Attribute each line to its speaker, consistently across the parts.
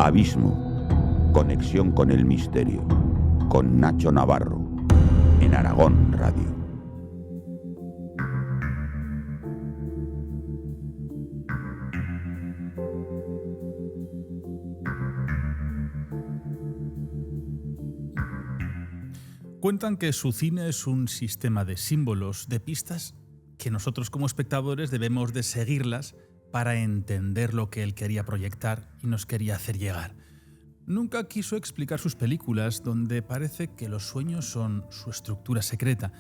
Speaker 1: Abismo, conexión con el misterio, con Nacho Navarro, en Aragón Radio.
Speaker 2: Cuentan que su cine es un sistema de símbolos, de pistas, que nosotros como espectadores debemos de seguirlas para entender lo que él quería proyectar y nos quería hacer llegar. Nunca quiso explicar sus películas, donde parece que los sueños son su estructura secreta,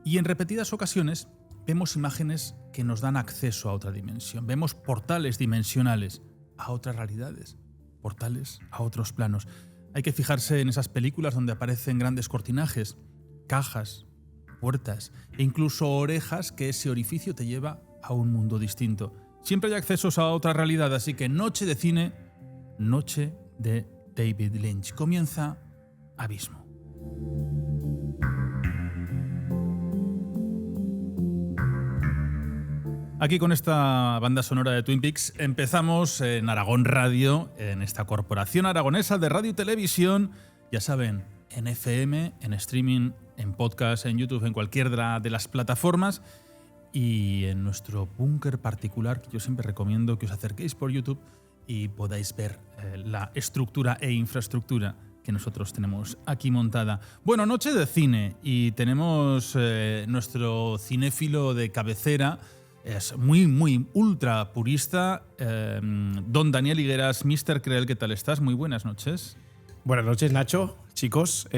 Speaker 2: y en repetidas ocasiones vemos imágenes que nos dan acceso a otra dimensión. Vemos portales dimensionales a otras realidades, portales a otros planos. Hay que fijarse en esas películas donde aparecen grandes cortinajes, cajas, puertas e incluso orejas, que ese orificio te lleva a un mundo distinto. Siempre hay accesos a otra realidad, así que noche de cine, noche de David Lynch. Comienza Abismo. Aquí con esta banda sonora de Twin Peaks empezamos en Aragón Radio, en esta corporación aragonesa de radio y televisión, ya saben, en FM, en streaming, en podcast, en YouTube, en cualquiera de las plataformas, y en nuestro búnker particular, que yo siempre recomiendo que os acerquéis por YouTube y podáis ver la estructura e infraestructura que nosotros tenemos aquí montada. Bueno, noche de cine, y tenemos nuestro cinéfilo de cabecera. Es muy ultra purista. Don Daniel Higueras, Mr. Creel, ¿qué tal estás? Muy buenas noches.
Speaker 3: Buenas noches, Nacho. Chicos,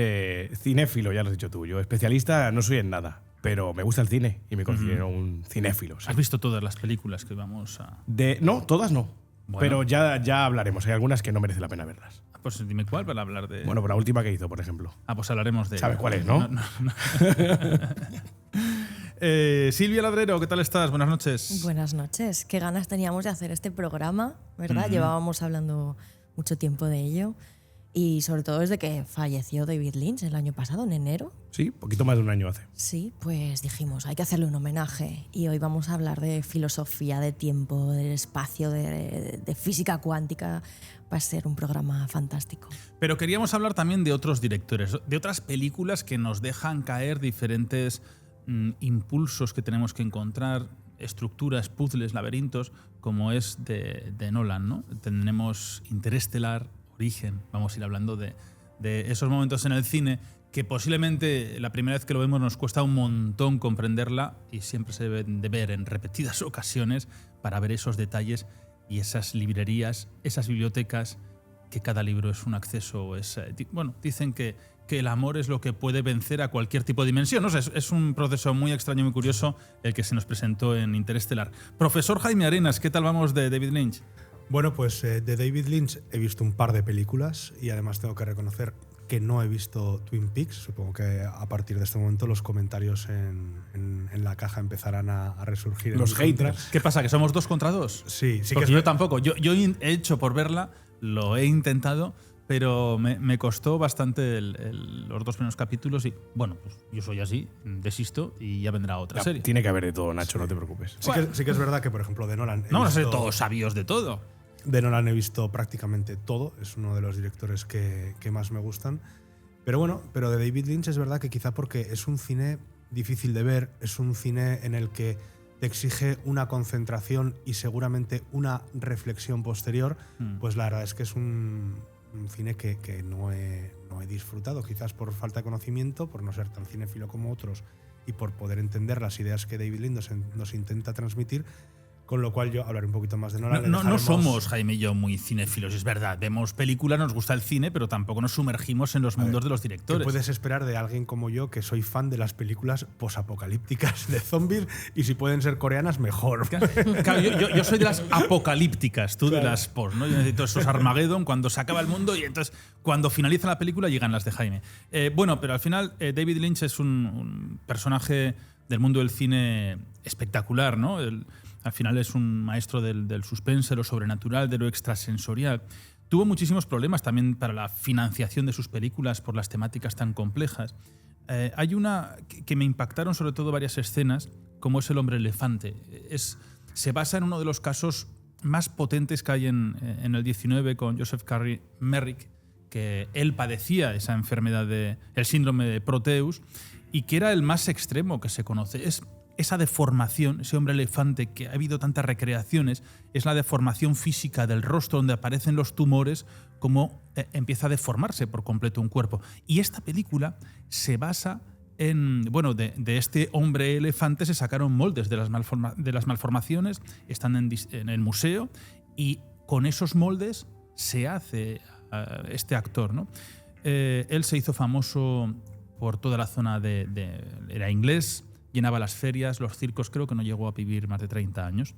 Speaker 3: cinéfilo, ya lo has dicho tú. Yo especialista no soy en nada, pero me gusta el cine y me considero un cinéfilo. ¿Sí?
Speaker 2: ¿Has visto todas las películas que vamos a...?
Speaker 3: No, todas no.
Speaker 2: Bueno.
Speaker 3: Pero ya hablaremos. Hay algunas que no merece la pena verlas.
Speaker 2: Pues dime cuál para hablar de...
Speaker 3: Bueno, por la última que hizo, por ejemplo.
Speaker 2: Pues hablaremos de...
Speaker 3: ¿Sabes cuál es, no?
Speaker 2: No. Silvia Ladrero, ¿qué tal estás? Buenas noches.
Speaker 4: Buenas noches. Qué ganas teníamos de hacer este programa, ¿verdad? Llevábamos hablando mucho tiempo de ello. Y sobre todo desde que falleció David Lynch el año pasado, en enero.
Speaker 3: Sí, poquito más de un año hace.
Speaker 4: Sí, pues dijimos, hay que hacerle un homenaje. Y hoy vamos a hablar de filosofía, de tiempo, del espacio, de física cuántica. Va a ser un programa fantástico.
Speaker 2: Pero queríamos hablar también de otros directores, de otras películas que nos dejan caer diferentes impulsos que tenemos que encontrar, estructuras, puzzles, laberintos, como es de Nolan, ¿no? Tenemos Interestelar, Origen. Vamos a ir hablando de esos momentos en el cine que posiblemente la primera vez que lo vemos nos cuesta un montón comprenderla, y siempre se deben de ver en repetidas ocasiones para ver esos detalles y esas librerías, esas bibliotecas, que cada libro es un acceso. Bueno, dicen que el amor es lo que puede vencer a cualquier tipo de dimensión. No sé, es un proceso muy extraño y muy curioso el que se nos presentó en Interestelar. Profesor Jaime Arenas, ¿qué tal vamos de David Lynch?
Speaker 5: Bueno, pues de David Lynch he visto un par de películas, y además tengo que reconocer que no he visto Twin Peaks. Supongo que a partir de este momento los comentarios en la caja empezarán a resurgir.
Speaker 3: Los haters.
Speaker 2: ¿Qué pasa? ¿Que somos 2 contra 2?
Speaker 5: Sí,
Speaker 2: Porque yo tampoco. Yo he hecho por verla, lo he intentado, pero me costó bastante los 2 primeros capítulos, y bueno, pues yo soy así, desisto y ya vendrá otra serie.
Speaker 3: Tiene que haber de todo, Nacho, no te preocupes.
Speaker 5: Sí que es verdad que, por ejemplo, de Nolan...
Speaker 2: No sé, todos sabios de todo.
Speaker 5: De Nolan he visto prácticamente todo. Es uno de los directores que más me gustan. Pero bueno, pero de David Lynch es verdad que quizá porque es un cine difícil de ver, es un cine en el que te exige una concentración y seguramente una reflexión posterior, pues la verdad es que es un cine que no he disfrutado, quizás por falta de conocimiento, por no ser tan cinéfilo como otros y por poder entender las ideas que David Lynch nos intenta transmitir. Con lo cual yo hablaré un poquito más de Nolan.
Speaker 2: No somos, Jaime y yo, muy cinéfilos, es verdad. Vemos películas, nos gusta el cine, pero tampoco nos sumergimos en los mundos de los directores.
Speaker 5: ¿Qué puedes esperar de alguien como yo, que soy fan de las películas posapocalípticas de zombies? Y si pueden ser coreanas, mejor.
Speaker 2: Claro, yo soy de las apocalípticas, tú de las post, ¿no? Yo necesito esos Armageddon cuando se acaba el mundo, y entonces cuando finaliza la película llegan las de Jaime. Bueno, pero al final David Lynch es un personaje del mundo del cine espectacular, ¿no? Al final es un maestro del suspense, lo sobrenatural, de lo extrasensorial. Tuvo muchísimos problemas también para la financiación de sus películas por las temáticas tan complejas. Hay una que me impactaron sobre todo varias escenas, como es El hombre elefante. Se basa en uno de los casos más potentes que hay en el 19 con Joseph Carey Merrick, que él padecía esa enfermedad el síndrome de Proteus, y que era el más extremo que se conoce. Es esa deformación, ese hombre elefante que ha habido tantas recreaciones, es la deformación física del rostro donde aparecen los tumores, como empieza a deformarse por completo un cuerpo. Y esta película se basa en, bueno, de este hombre elefante se sacaron moldes de las malformaciones, están en el museo, y con esos moldes se hace este actor, ¿no? Él se hizo famoso por toda la zona era inglés, llenaba las ferias, los circos, creo que no llegó a vivir más de 30 años.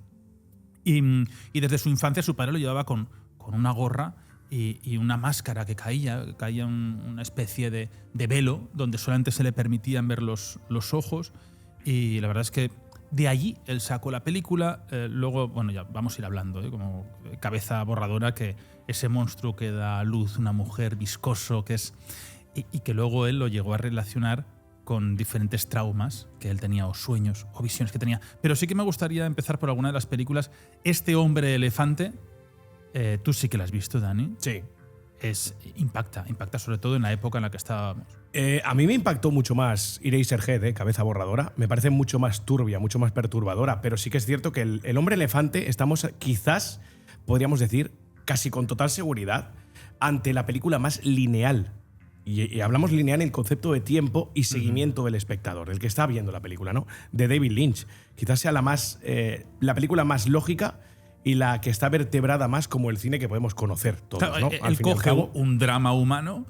Speaker 2: Y desde su infancia su padre lo llevaba con una gorra y una máscara que caía una especie de velo donde solamente se le permitían ver los ojos, y la verdad es que de allí él sacó la película. Luego, bueno, ya vamos a ir hablando, como Cabeza Borradora, que ese monstruo que da a luz una mujer viscoso, y que luego él lo llegó a relacionar con diferentes traumas que él tenía, o sueños, o visiones que tenía. Pero sí que me gustaría empezar por alguna de las películas. Este hombre elefante, tú sí que la has visto, Dani.
Speaker 3: Sí.
Speaker 2: Impacta sobre todo en la época en la que estábamos.
Speaker 3: A mí me impactó mucho más Eraserhead, Cabeza Borradora. Me parece mucho más turbia, mucho más perturbadora, pero sí que es cierto que el hombre elefante, estamos quizás, podríamos decir, casi con total seguridad, ante la película más lineal. Y hablamos lineal en el concepto de tiempo y seguimiento del espectador, del que está viendo la película, ¿no? De David Lynch. Quizás sea la pelíula más lógica y la que está vertebrada más como el cine que podemos conocer todos, ¿no?
Speaker 2: Él coge un drama humano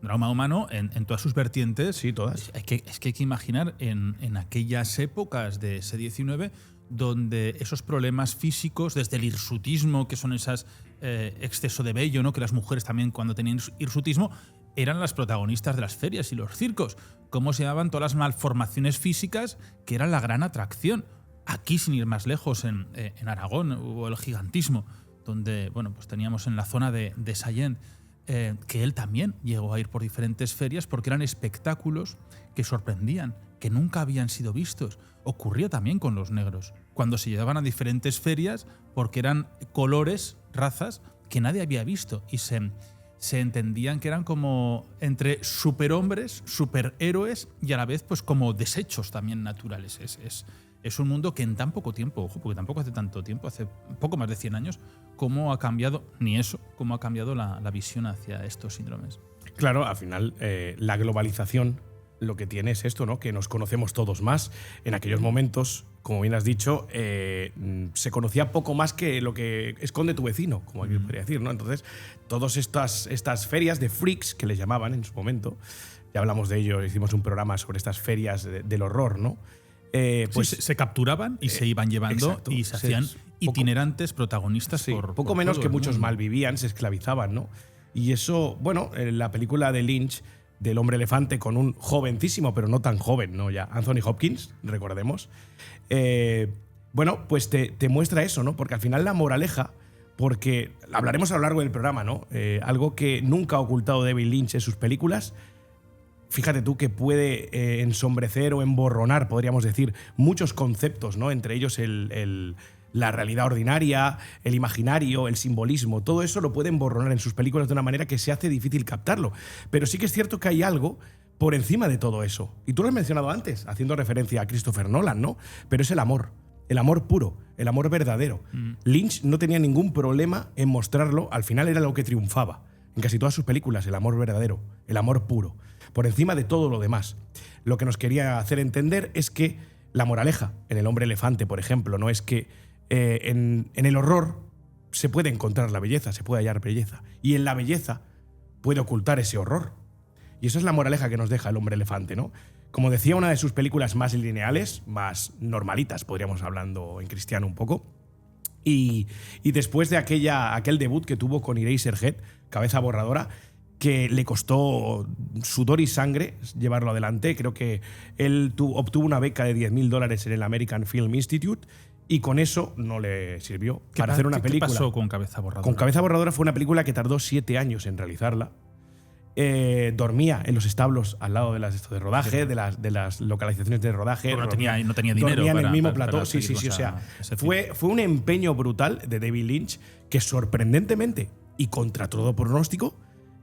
Speaker 2: drama humano en todas sus vertientes.
Speaker 3: Sí, todas.
Speaker 2: Es que hay que imaginar en aquellas épocas de ese 19 donde esos problemas físicos, desde el hirsutismo, que son esas exceso de vello, ¿no? Que las mujeres también, cuando tenían hirsutismo, eran las protagonistas de las ferias y los circos. Cómo se llamaban todas las malformaciones físicas, que eran la gran atracción. Aquí, sin ir más lejos, en Aragón hubo el gigantismo, donde, bueno, pues teníamos en la zona de Sallent, que él también llegó a ir por diferentes ferias porque eran espectáculos que sorprendían, que nunca habían sido vistos. Ocurría también con los negros, cuando se llevaban a diferentes ferias porque eran colores, razas que nadie había visto, y se entendían que eran como entre superhombres, superhéroes, y a la vez pues como desechos también naturales. Es un mundo que en tan poco tiempo, ojo, porque tampoco hace tanto tiempo, hace poco más de 100 años, cómo ha cambiado, cómo ha cambiado la visión hacia estos síndromes.
Speaker 3: Claro, al final la globalización lo que tiene es esto, ¿no? Que nos conocemos todos más. En aquellos momentos, como bien has dicho, se conocía poco más que lo que esconde tu vecino, como aquí podría decir, ¿no? Entonces, todas estas ferias de freaks, que les llamaban en su momento, ya hablamos de ello, hicimos un programa sobre estas ferias del horror, ¿no?
Speaker 2: Pues se capturaban y se iban llevando, exacto, y se hacían itinerantes protagonistas
Speaker 3: poco menos que muchos malvivían, se esclavizaban, ¿no? Y eso, bueno, la película de Lynch, del hombre elefante, con un jovencísimo, pero no tan joven, ¿no? Ya Anthony Hopkins, recordemos. Bueno, pues te muestra eso, ¿no? Porque al final la moraleja, porque hablaremos a lo largo del programa, ¿no? Algo que nunca ha ocultado David Lynch en sus películas. Fíjate tú que puede ensombrecer o emborronar, podríamos decir, muchos conceptos, ¿no? Entre ellos la realidad ordinaria, el imaginario, el simbolismo. Todo eso lo puede emborronar en sus películas de una manera que se hace difícil captarlo. Pero sí que es cierto que hay algo por encima de todo eso. Y tú lo has mencionado antes, haciendo referencia a Christopher Nolan, ¿no? Pero es el amor puro, el amor verdadero. Lynch no tenía ningún problema en mostrarlo, al final era lo que triunfaba. En casi todas sus películas, el amor verdadero, el amor puro, por encima de todo lo demás. Lo que nos quería hacer entender es que la moraleja en El hombre elefante, por ejemplo, no es que en el horror se puede encontrar la belleza, se puede hallar belleza, y en la belleza puede ocultar ese horror. Y esa es la moraleja que nos deja El hombre elefante, ¿no? Como decía, una de sus películas más lineales, más normalitas, podríamos hablando en cristiano un poco. Y después de aquel debut que tuvo con Eraserhead, Cabeza Borradora, que le costó sudor y sangre llevarlo adelante. Creo que él obtuvo una beca de $10,000 en el American Film Institute, y con eso no le sirvió para hacer una película.
Speaker 2: ¿Qué pasó con Cabeza Borradora?
Speaker 3: Con Cabeza Borradora fue una película que tardó 7 años en realizarla. dormía en los establos al lado de las de rodaje, de las localizaciones de rodaje.
Speaker 2: No tenía dinero.
Speaker 3: Dormía en el mismo
Speaker 2: para
Speaker 3: plató. Sí. O sea, fue un empeño brutal de David Lynch que sorprendentemente y contra todo pronóstico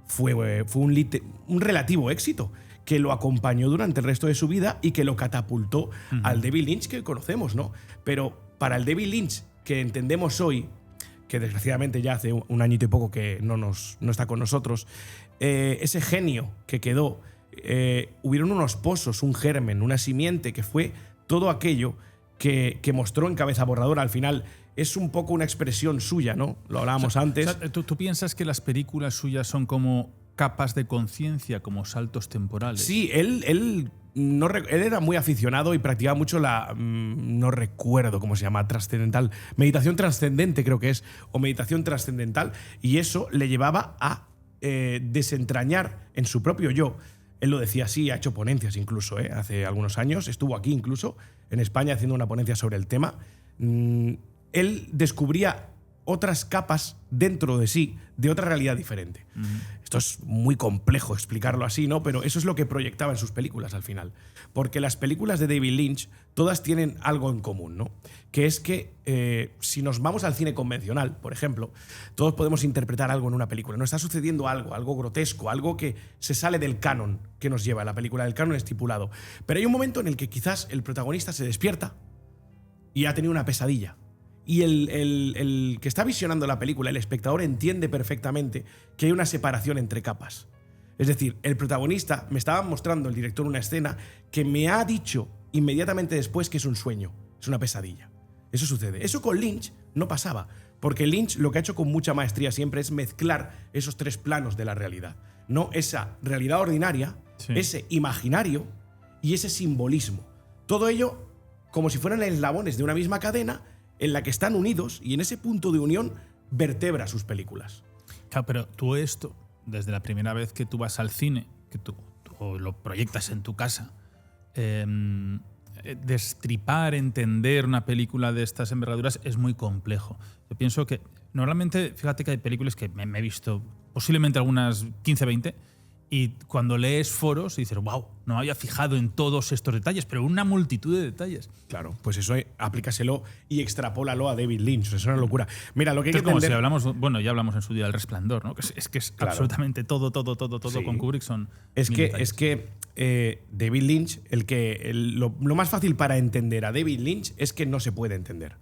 Speaker 3: fue un relativo éxito que lo acompañó durante el resto de su vida y que lo catapultó al David Lynch que conocemos, ¿no? Pero para el David Lynch que entendemos hoy, que desgraciadamente ya hace un añito y poco que no está con nosotros, ese genio que quedó, hubieron unos pozos, un germen, una simiente que fue todo aquello que mostró en Cabeza Borradora. Al final es un poco una expresión suya, ¿no? Lo hablábamos antes.
Speaker 2: O sea, ¿tú piensas que las películas suyas son como capas de conciencia, como saltos temporales?
Speaker 3: Sí, él era muy aficionado y practicaba mucho no recuerdo cómo se llama, trascendental, meditación trascendente creo que es, o meditación trascendental, y eso le llevaba a desentrañar en su propio yo. Él lo decía así, ha hecho ponencias incluso, hace algunos años, estuvo aquí incluso en España haciendo una ponencia sobre el tema. Él descubría otras capas dentro de sí, de otra realidad diferente. Esto es muy complejo explicarlo así, ¿no? Pero eso es lo que proyectaba en sus películas al final. Porque las películas de David Lynch todas tienen algo en común, ¿no? Que es que si nos vamos al cine convencional, por ejemplo, todos podemos interpretar algo en una película. No está sucediendo algo grotesco, algo que se sale del canon que nos lleva a la película, del canon estipulado. Pero hay un momento en el que quizás el protagonista se despierta y ha tenido una pesadilla. Y el que está visionando la película, el espectador, entiende perfectamente que hay una separación entre capas. Es decir, el protagonista, me estaba mostrando el director una escena que me ha dicho inmediatamente después que es un sueño, es una pesadilla. Eso sucede. Eso con Lynch no pasaba, porque Lynch lo que ha hecho con mucha maestría siempre es mezclar esos tres planos de la realidad. No esa realidad ordinaria, ese imaginario y ese simbolismo. Todo ello como si fueran eslabones de una misma cadena en la que están unidos, y en ese punto de unión vertebra sus películas.
Speaker 2: Claro, pero tú esto, desde la primera vez que tú vas al cine, que tú lo proyectas en tu casa, destripar, entender una película de estas envergaduras es muy complejo. Yo pienso que normalmente, fíjate que hay películas que me he visto posiblemente algunas 15, 20, y cuando lees foros dices, wow, no me había fijado en todos estos detalles, pero una multitud de detalles.
Speaker 3: Claro, pues eso aplícaselo y extrapólalo a David Lynch. Eso es una locura. Mira, lo que hay que
Speaker 2: entender…
Speaker 3: Si
Speaker 2: hablamos, bueno, ya hablamos en su día del Resplandor, ¿no? Es que es claro, absolutamente todo sí. Con Kubrick son…
Speaker 3: Es que David Lynch, lo más fácil para entender a David Lynch es que no se puede entender.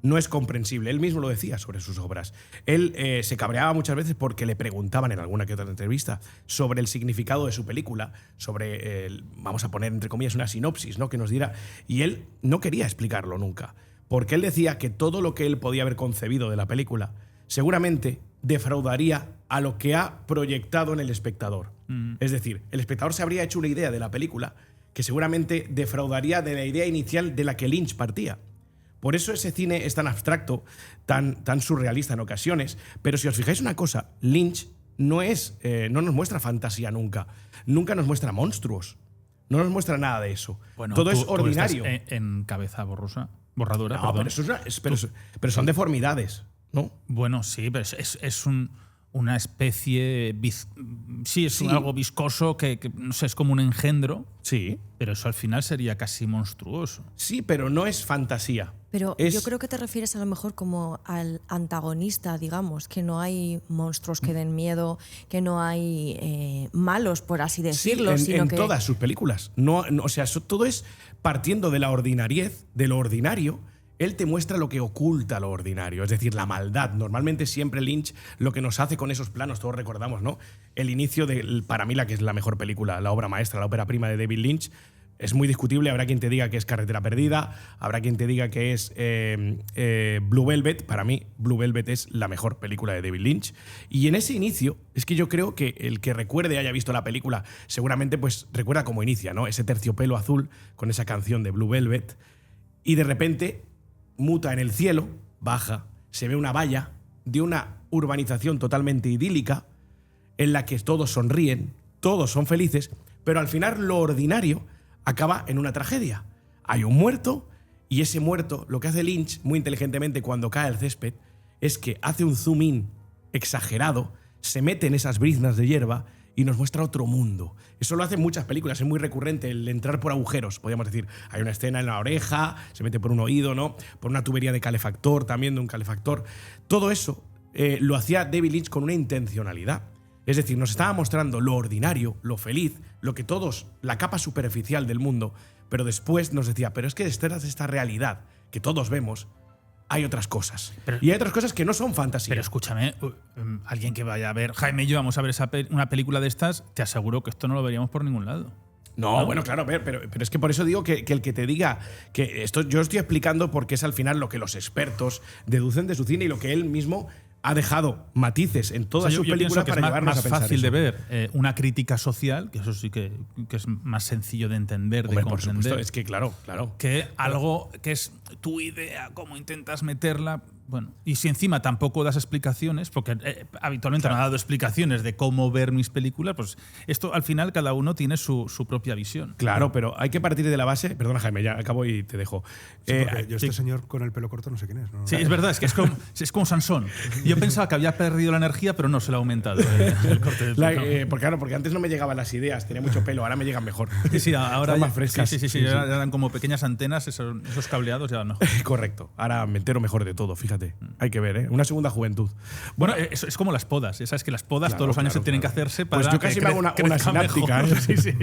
Speaker 3: No es comprensible. Él mismo lo decía sobre sus obras. Él se cabreaba muchas veces porque le preguntaban en alguna que otra entrevista sobre el significado de su película, sobre, vamos a poner entre comillas, una sinopsis, ¿no? Que nos diera. Y él no quería explicarlo nunca, porque él decía que todo lo que él podía haber concebido de la película seguramente defraudaría a lo que ha proyectado en el espectador. Es decir, el espectador se habría hecho una idea de la película que seguramente defraudaría de la idea inicial de la que Lynch partía. Por eso ese cine es tan abstracto, tan surrealista en ocasiones. Pero si os fijáis una cosa, Lynch no nos muestra fantasía nunca. Nunca nos muestra monstruos. No nos muestra nada de eso. Bueno, todo es ordinario.
Speaker 2: Tú estás en Cabeza Borradora.
Speaker 3: No,
Speaker 2: perdón.
Speaker 3: Pero son deformidades, ¿no?
Speaker 2: Bueno, sí, pero es una especie… Sí, es algo viscoso que no sé, es como un engendro.
Speaker 3: Sí.
Speaker 2: Pero eso al final sería casi monstruoso.
Speaker 3: Sí, pero no es fantasía.
Speaker 4: Pero yo creo que te refieres a lo mejor como al antagonista, digamos, que no hay monstruos que den miedo, que no hay malos, por así decirlo.
Speaker 3: Sí, en
Speaker 4: que
Speaker 3: todas sus películas. O sea, todo es partiendo de la ordinariez, de lo ordinario. Él te muestra lo que oculta lo ordinario, es decir, la maldad. Normalmente siempre Lynch lo que nos hace con esos planos, todos recordamos, ¿no? El inicio de, para mí, la que es la mejor película, la obra maestra, la ópera prima de David Lynch. Es muy discutible, habrá quien te diga que es Carretera Perdida, habrá quien te diga que es Blue Velvet. Para mí, Blue Velvet es la mejor película de David Lynch. Y en ese inicio, es que yo creo que el que recuerde, haya visto la película, seguramente pues recuerda cómo inicia, ¿no? Ese terciopelo azul con esa canción de Blue Velvet. Y de repente muta en el cielo, baja, se ve una valla de una urbanización totalmente idílica en la que todos sonríen, todos son felices, pero al final lo ordinario acaba en una tragedia. Hay un muerto y ese muerto, lo que hace Lynch muy inteligentemente cuando cae el césped es que hace un zoom in exagerado, se mete en esas briznas de hierba y nos muestra otro mundo. Eso lo hacen muchas películas, es muy recurrente el entrar por agujeros, podríamos decir. Hay una escena en la oreja, se mete por un oído, ¿no? Por una tubería de calefactor, también de un calefactor. Todo eso lo hacía David Lynch con una intencionalidad. Es decir, nos estaba mostrando lo ordinario, lo feliz, lo que todos, la capa superficial del mundo, pero después nos decía, pero es que detrás de esta realidad que todos vemos, hay otras cosas. Y hay otras cosas que no son fantasía.
Speaker 2: Pero escúchame, alguien que vaya a ver, Jaime y yo vamos a ver una película de estas, te aseguro que esto no lo veríamos por ningún lado.
Speaker 3: No, bueno, claro, pero es que por eso digo que el que te diga que esto, yo estoy explicando porque es al final lo que los expertos deducen de su cine y lo que él mismo ha dejado matices en todas sus películas para llevarnos a pensar.
Speaker 2: Es más fácil
Speaker 3: eso.
Speaker 2: de ver una crítica social, que eso sí que es más sencillo de entender,
Speaker 3: Hombre,
Speaker 2: de comprender.
Speaker 3: por supuesto, es que claro.
Speaker 2: Que algo que es tu idea, cómo intentas meterla. Bueno, y si encima tampoco das explicaciones, porque habitualmente no ha dado explicaciones de cómo ver mis películas, pues esto al final cada uno tiene su propia visión.
Speaker 3: Claro, pero hay que partir de la base. Perdona, Jaime, ya acabo y te dejo.
Speaker 5: Sí, yo este señor con el pelo corto no sé quién es, ¿no?
Speaker 2: Sí, es verdad, es que es como Sansón. Yo pensaba que había perdido la energía, pero no, se le ha aumentado el corte del pelo.
Speaker 3: Porque antes no me llegaban las ideas, tenía mucho pelo, ahora me llegan mejor.
Speaker 2: Sí, ahora
Speaker 3: Son
Speaker 2: ya,
Speaker 3: más frescas.
Speaker 2: Sí, ya eran como pequeñas antenas, esos cableados ya van mejor.
Speaker 3: Correcto, ahora me entero mejor de todo, fíjate. Hay que ver, ¿eh? Una segunda juventud.
Speaker 2: Bueno, es como las podas. Sabes que las podas todos los años se tienen que hacerse para
Speaker 3: pues yo casi me hago una sináptica.
Speaker 2: Sí.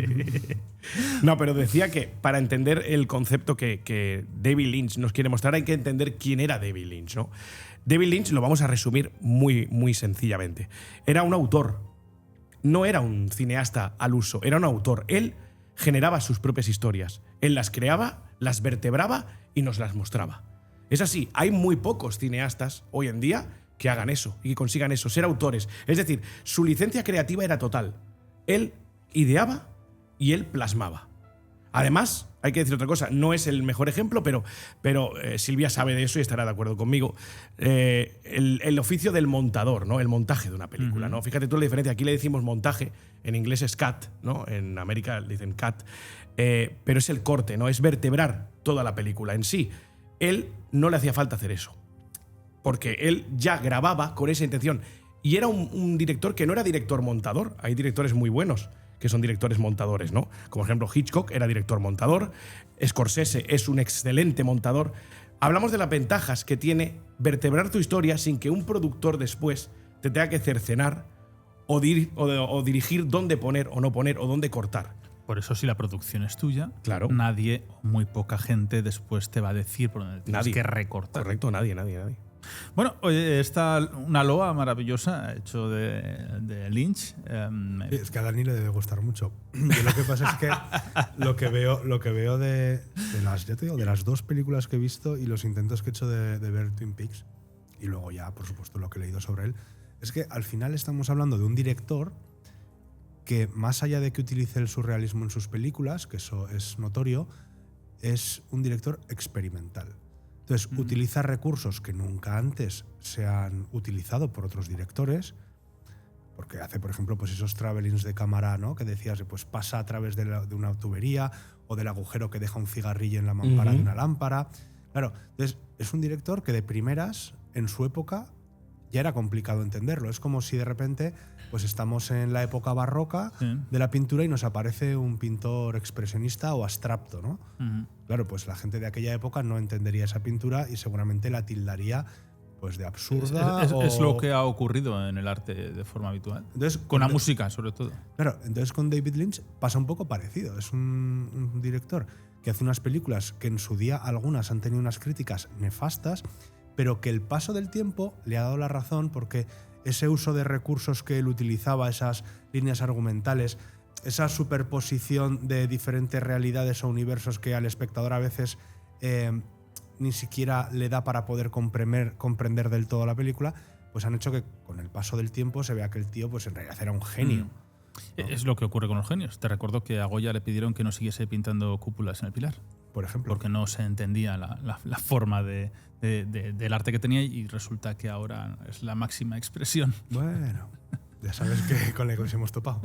Speaker 3: No, pero decía que para entender el concepto que David Lynch nos quiere mostrar hay que entender quién era David Lynch, ¿no? David Lynch lo vamos a resumir muy, muy sencillamente. Era un autor. No era un cineasta al uso, era un autor. Él generaba sus propias historias. Él las creaba, las vertebraba y nos las mostraba. Es así, hay muy pocos cineastas hoy en día que hagan eso y que consigan eso, ser autores. Es decir, su licencia creativa era total. Él ideaba y él plasmaba. Además, hay que decir otra cosa, no es el mejor ejemplo, pero Silvia sabe de eso y estará de acuerdo conmigo. El oficio del montador, ¿no? El montaje de una película, ¿no? Fíjate tú la diferencia. Aquí le decimos montaje, en inglés es cut, ¿no? En América le dicen cut, pero es el corte, ¿no? Es vertebrar toda la película en sí. Él no le hacía falta hacer eso, porque él ya grababa con esa intención. Y era un director que no era director montador. Hay directores muy buenos que son directores montadores, ¿no? Como ejemplo, Hitchcock era director montador, Scorsese es un excelente montador. Hablamos de las ventajas que tiene vertebrar tu historia sin que un productor después te tenga que cercenar o dirigir dónde poner o no poner o dónde cortar.
Speaker 2: Por eso, si la producción es tuya,
Speaker 3: claro,
Speaker 2: nadie o muy poca gente después te va a decir por dónde tienes que recortar.
Speaker 3: Correcto, nadie.
Speaker 2: Bueno, oye, está una loa maravillosa hecho de Lynch.
Speaker 5: Es que a Dani le debe gustar mucho. Yo lo que pasa es que lo que veo de las dos películas que he visto y los intentos que he hecho de ver Twin Peaks, y luego ya, por supuesto, lo que he leído sobre él, es que al final estamos hablando de un director que, más allá de que utilice el surrealismo en sus películas, que eso es notorio, es un director experimental. Entonces, utiliza recursos que nunca antes se han utilizado por otros directores, porque hace, por ejemplo, pues esos travelings de cámara, ¿no? Que decías, pues pasa a través de una tubería o del agujero que deja un cigarrillo en la mampara de una lámpara. Claro, entonces es un director que de primeras, en su época, ya era complicado entenderlo. Es como si de repente pues estamos en la época barroca de la pintura y nos aparece un pintor expresionista o abstracto, ¿no? Claro, pues la gente de aquella época no entendería esa pintura y seguramente la tildaría pues de absurda.
Speaker 2: Es lo que ha ocurrido en el arte de forma habitual. Entonces, con la música, sobre todo.
Speaker 5: Claro, entonces con David Lynch pasa un poco parecido. Es un director que hace unas películas que en su día algunas han tenido unas críticas nefastas, pero que el paso del tiempo le ha dado la razón, porque ese uso de recursos que él utilizaba, esas líneas argumentales, esa superposición de diferentes realidades o universos que al espectador a veces ni siquiera le da para poder comprender del todo la película, pues han hecho que con el paso del tiempo se vea que el tío pues en realidad era un genio.
Speaker 2: ¿No? Es lo que ocurre con los genios. Te recuerdo que a Goya le pidieron que no siguiese pintando cúpulas en el Pilar.
Speaker 5: Por ejemplo.
Speaker 2: Porque no se entendía la forma del arte que tenía, y resulta que ahora es la máxima expresión.
Speaker 5: Bueno, ya sabes que con la que nos hemos topado.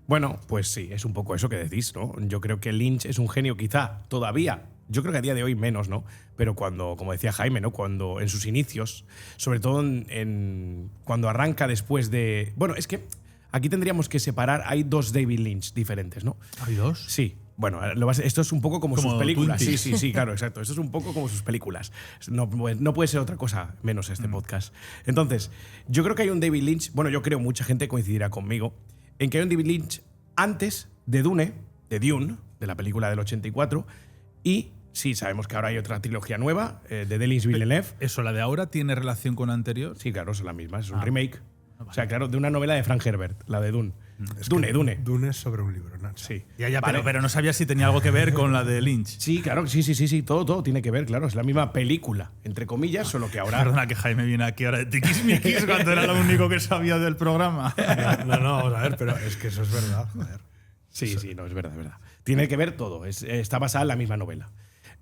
Speaker 3: Bueno, pues sí, es un poco eso que decís, ¿no? Yo creo que Lynch es un genio quizá todavía. Yo creo que a día de hoy menos, ¿no? Pero cuando, como decía Jaime, ¿no? Cuando en sus inicios, sobre todo cuando arranca después de... Bueno, es que Aquí tendríamos que separar, hay 2 David Lynch diferentes, ¿no?
Speaker 2: ¿Hay 2?
Speaker 3: Sí. Bueno, esto es un poco como sus películas.
Speaker 2: Twin
Speaker 3: Sí,
Speaker 2: Peaks.
Speaker 3: sí, claro, exacto. Esto es un poco como sus películas. No puede ser otra cosa menos este podcast. Entonces, yo creo que hay un David Lynch, bueno, yo creo mucha gente coincidirá conmigo, en que hay un David Lynch antes de Dune, de la película del 84, y sí, sabemos que ahora hay otra trilogía nueva, de Denis Villeneuve.
Speaker 2: ¿Eso, la de ahora, tiene relación con la anterior?
Speaker 3: Sí, claro, es la misma, es un remake. O sea, claro, de una novela de Frank Herbert, la de Dune. Dune.
Speaker 5: Dune es sobre un libro, Nacho.
Speaker 3: Sí.
Speaker 2: Ya,
Speaker 3: Vale.
Speaker 2: pero no sabía si tenía algo que ver con la de Lynch.
Speaker 3: Sí, claro, sí, todo tiene que ver, claro. Es la misma película, entre comillas, solo que ahora.
Speaker 2: Perdona que Jaime viene aquí ahora de tiquismiquis cuando era lo único que sabía del programa.
Speaker 5: No, vamos a ver, pero es que eso es verdad, joder.
Speaker 3: Sí, no, es verdad, es verdad. Tiene que ver todo, está basada en la misma novela.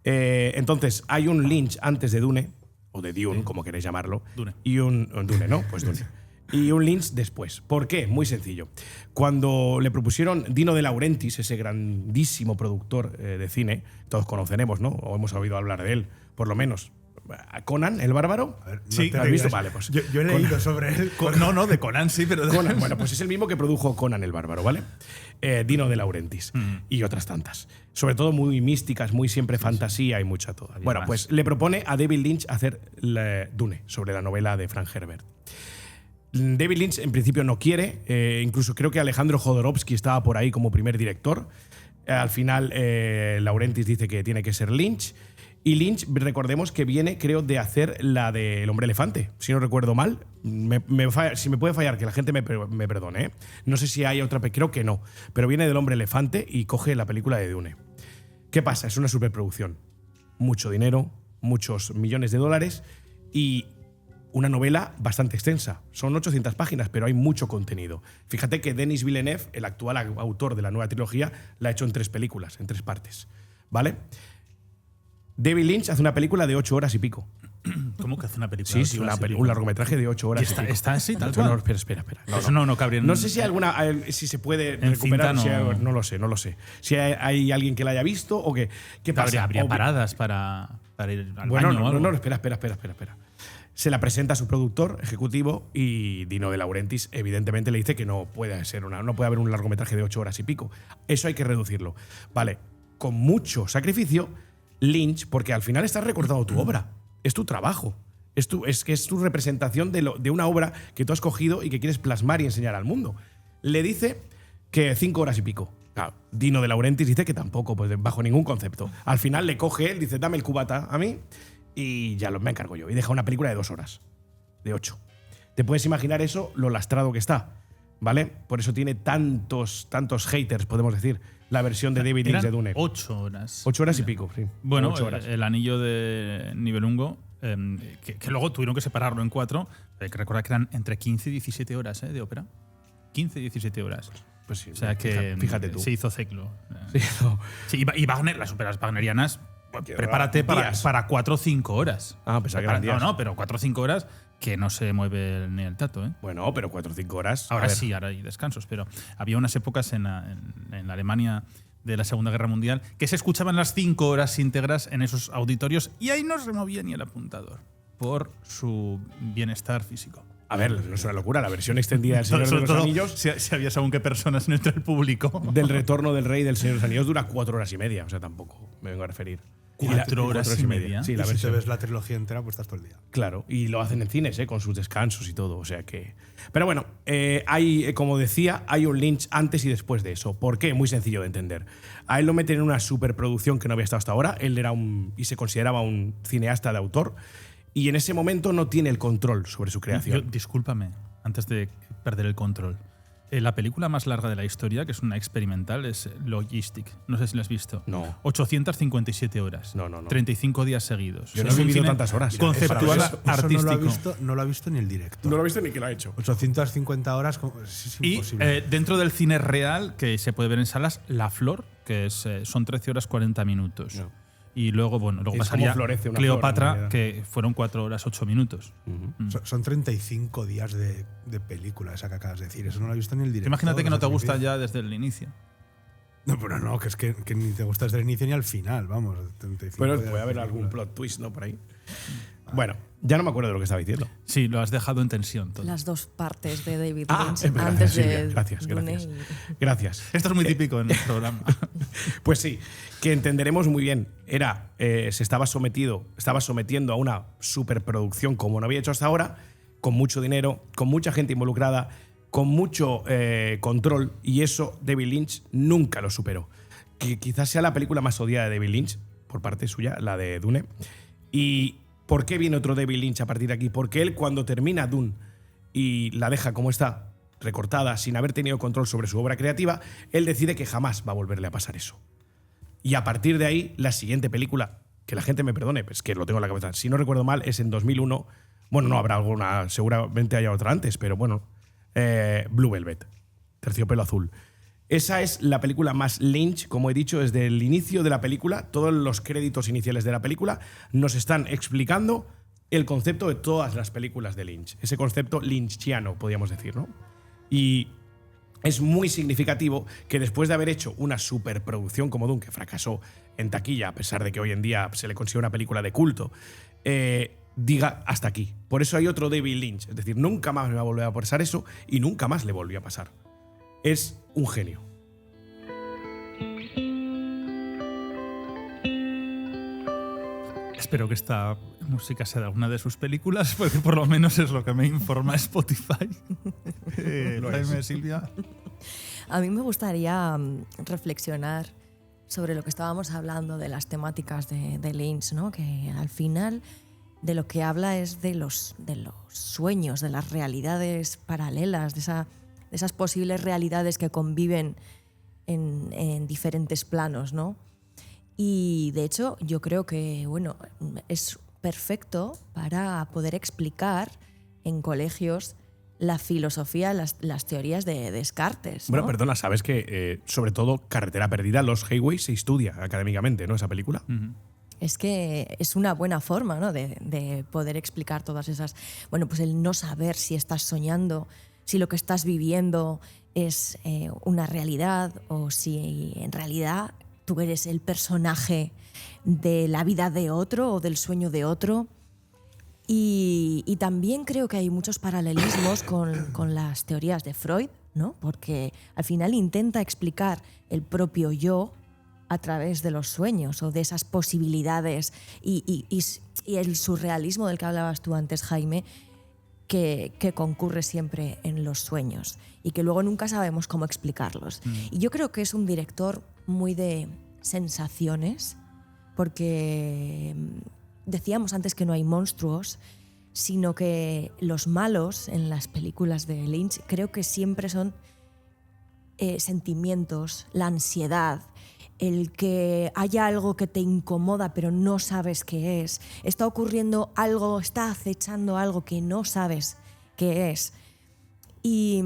Speaker 3: Entonces, hay un Lynch antes de Dune, o de Dune, como queréis llamarlo.
Speaker 2: Dune.
Speaker 3: Y Dune, ¿no? Pues Dune. Y un Lynch después. ¿Por qué? Muy sencillo. Cuando le propusieron Dino De Laurentiis, ese grandísimo productor de cine, todos conoceremos, ¿no? O hemos oído hablar de él, por lo menos. Conan, el bárbaro.
Speaker 5: A ver, no
Speaker 2: Sí,
Speaker 5: te
Speaker 3: ¿lo has visto?
Speaker 5: rías.
Speaker 3: Vale, pues.
Speaker 5: Yo he leído sobre él.
Speaker 2: No, de Conan sí, pero de
Speaker 3: Conan, bueno, pues es el mismo que produjo Conan el Bárbaro, ¿vale? Dino De Laurentiis y otras tantas. Sobre todo muy místicas, muy siempre fantasía y mucha toda. Bueno,
Speaker 2: más.
Speaker 3: pues le propone a David Lynch hacer Dune, sobre la novela de Frank Herbert. David Lynch en principio no quiere, incluso creo que Alejandro Jodorowsky estaba por ahí como primer director. Al final Laurentiis dice que tiene que ser Lynch. Y Lynch, recordemos que viene, creo, de hacer la de El hombre elefante, si no recuerdo mal. Si me puede fallar, que la gente me perdone, ¿eh? No sé si hay otra, creo que no. Pero viene del hombre elefante y coge la película de Dune. ¿Qué pasa? Es una superproducción. Mucho dinero, muchos millones de dólares y una novela bastante extensa. Son 800 páginas, pero hay mucho contenido. Fíjate que Denis Villeneuve, el actual autor de la nueva trilogía, la ha hecho en 3 películas, en 3 partes. ¿Vale? David Lynch hace una película de 8 horas y pico.
Speaker 2: ¿Cómo que hace una película?
Speaker 3: Sí, un largometraje de 8 horas.
Speaker 2: ¿Está así, tal
Speaker 3: No,
Speaker 2: cual?
Speaker 3: espera.
Speaker 2: Eso no cabría en-
Speaker 3: No sé si si se puede
Speaker 2: en
Speaker 3: recuperar.
Speaker 2: cinta
Speaker 3: No lo sé. Si hay alguien que la haya visto o qué pasa.
Speaker 2: Habría
Speaker 3: O-
Speaker 2: paradas para ir al
Speaker 3: Bueno,
Speaker 2: baño o algo.
Speaker 3: espera. Se la presenta a su productor ejecutivo y Dino De Laurentiis evidentemente le dice que no puede haber un largometraje de 8 horas y pico. Eso hay que reducirlo. Vale, con mucho sacrificio, Lynch, porque al final estás recortando tu obra, es tu trabajo. Es tu representación de una obra que tú has cogido y que quieres plasmar y enseñar al mundo. Le dice que 5 horas y pico. Claro, Dino De Laurentiis dice que tampoco, pues bajo ningún concepto. Al final le coge él, dice, dame el cubata a mí y ya me encargo yo. Y deja una película de 2 horas, de 8. ¿Te puedes imaginar eso, lo lastrado que está? ¿Vale? Por eso tiene tantos haters, podemos decir, la versión de David Lynch de Dune.
Speaker 2: 8 horas.
Speaker 3: 8 horas y pico, sí.
Speaker 2: Bueno,
Speaker 3: 8 horas.
Speaker 2: el anillo de Nibelungo, que luego tuvieron que separarlo en 4, hay que recordar que eran entre 15 y 17 horas de ópera. 15 y 17 horas.
Speaker 3: Pues sí,
Speaker 2: O sea que
Speaker 3: fíjate tú.
Speaker 2: se hizo ciclo.
Speaker 3: Sí, no.
Speaker 2: Sí, y Wagner, las óperas wagnerianas,
Speaker 3: Que
Speaker 2: prepárate
Speaker 3: días.
Speaker 2: para 4 o 5 horas.
Speaker 3: Ah, pensaba que eran días.
Speaker 2: No, pero 4 o 5 horas que no se mueve ni el tato.
Speaker 3: Bueno, pero 4 o 5 horas.
Speaker 2: Ahora
Speaker 3: a ver.
Speaker 2: sí, ahora hay descansos, pero había unas épocas en la Alemania de la Segunda Guerra Mundial que se escuchaban las 5 horas íntegras en esos auditorios y ahí no se movía ni el apuntador por su bienestar físico.
Speaker 3: A ver, no es una locura. La versión extendida del Señor de
Speaker 2: Sobre
Speaker 3: los
Speaker 2: todo
Speaker 3: Anillos,
Speaker 2: si había según qué personas entre el público.
Speaker 3: del retorno del rey del Señor de los Anillos, dura 4 horas y media. O sea, tampoco me vengo a referir.
Speaker 2: 4 horas y media.
Speaker 3: Sí,
Speaker 5: Y
Speaker 3: la
Speaker 5: si te
Speaker 3: versión.
Speaker 5: ves la trilogía entera, pues estás todo el día.
Speaker 3: Claro, y lo hacen en cines, con sus descansos y todo, o sea que… Pero bueno, como decía, hay un Lynch antes y después de eso. ¿Por qué? Muy sencillo de entender. A él lo meten en una superproducción que no había estado hasta ahora, él era y se consideraba un cineasta de autor, y en ese momento no tiene el control sobre su creación.
Speaker 2: Discúlpame, antes de perder el control. La película más larga de la historia, que es una experimental, es Logistic. No sé si la has visto.
Speaker 3: No.
Speaker 2: 857 horas.
Speaker 3: No.
Speaker 2: 35 días seguidos.
Speaker 3: Yo no
Speaker 2: Es
Speaker 3: he
Speaker 2: un
Speaker 3: vivido
Speaker 2: cine
Speaker 3: tantas horas.
Speaker 2: Conceptual,
Speaker 5: Eso
Speaker 2: artístico.
Speaker 5: no lo ha visto ni el director.
Speaker 3: No lo he visto ni que lo ha hecho.
Speaker 5: 850 horas es
Speaker 2: Y
Speaker 5: imposible.
Speaker 2: dentro del cine real, que se puede ver en salas, La Flor, que son 13 horas 40 minutos.
Speaker 3: No.
Speaker 2: Y luego, luego
Speaker 3: Es
Speaker 2: pasaría
Speaker 3: como florece una
Speaker 2: Cleopatra,
Speaker 3: flor, en
Speaker 2: que fueron 4 horas 8 minutos.
Speaker 5: Son 35 días de película esa que acabas de decir. Eso no lo ha visto ni el director.
Speaker 2: Imagínate que no te
Speaker 5: sé
Speaker 2: gusta
Speaker 5: qué.
Speaker 2: ya desde el inicio.
Speaker 5: No, pero no, que ni te gusta desde el inicio ni al final, vamos. 35
Speaker 3: Pero
Speaker 5: días
Speaker 3: puede
Speaker 5: de
Speaker 3: haber algún
Speaker 5: película.
Speaker 3: plot twist, ¿no? Por ahí. Bueno, ya no me acuerdo de lo que estaba diciendo.
Speaker 2: Sí, lo has dejado en tensión todo.
Speaker 4: Las dos partes de David
Speaker 3: Ah,
Speaker 4: Lynch
Speaker 3: gracias,
Speaker 4: antes
Speaker 3: Silvia.
Speaker 4: de
Speaker 3: Gracias. Gracias.
Speaker 2: Esto es muy típico en el programa.
Speaker 3: Pues sí, que entenderemos muy bien. Se estaba sometiendo a una superproducción como no había hecho hasta ahora, con mucho dinero, con mucha gente involucrada, con mucho control, y eso David Lynch nunca lo superó. Que quizás sea la película más odiada de David Lynch, por parte suya, la de Dune. ¿Y por qué viene otro David Lynch a partir de aquí? Porque él, cuando termina Dune y la deja como está, recortada, sin haber tenido control sobre su obra creativa, él decide que jamás va a volverle a pasar eso. Y a partir de ahí, la siguiente película, que la gente me perdone, pues que lo tengo en la cabeza, si no recuerdo mal, es en 2001. Bueno, no habrá alguna, seguramente haya otra antes, pero bueno, Blue Velvet, Terciopelo Azul. Esa es la película más Lynch, como he dicho, desde el inicio de la película. Todos los créditos iniciales de la película nos están explicando el concepto de todas las películas de Lynch. Ese concepto lynchiano, podríamos decir, ¿no? Y es muy significativo que después de haber hecho una superproducción como Dune, que fracasó en taquilla, a pesar de que hoy en día se le considera una película de culto, diga hasta aquí. Por eso hay otro David Lynch. Es decir, nunca más me va a volver a pasar eso y nunca más le volvió a pasar. Es un genio.
Speaker 2: Espero que esta música sea de alguna de sus películas, porque por lo menos es lo que me informa Spotify. Jaime, Silvia.
Speaker 4: A mí me gustaría reflexionar sobre lo que estábamos hablando de las temáticas de Lynch, ¿no? Que al final de lo que habla es de los sueños, de las realidades paralelas, de esas posibles realidades que conviven en diferentes planos, ¿no? Y de hecho yo creo que es perfecto para poder explicar en colegios la filosofía, las teorías de Descartes, ¿no?
Speaker 3: Bueno, perdona, sabes que sobre todo Carretera Perdida, Los Highways, se estudia académicamente, ¿no? Esa película.
Speaker 2: Uh-huh.
Speaker 4: Es que es una buena forma, ¿no? de poder explicar todas esas... Bueno, pues el no saber si estás soñando, si lo que estás viviendo es una realidad o si en realidad tú eres el personaje de la vida de otro o del sueño de otro. Y también creo que hay muchos paralelismos con las teorías de Freud, ¿no? Porque al final intenta explicar el propio yo a través de los sueños o de esas posibilidades y el surrealismo del que hablabas tú antes, Jaime, que concurre siempre en los sueños y que luego nunca sabemos cómo explicarlos. Y yo creo que es un director muy de sensaciones, porque decíamos antes que no hay monstruos, sino que los malos en las películas de Lynch creo que siempre son sentimientos, la ansiedad, el que haya algo que te incomoda pero no sabes qué es, está ocurriendo algo, está acechando algo que no sabes qué es. Y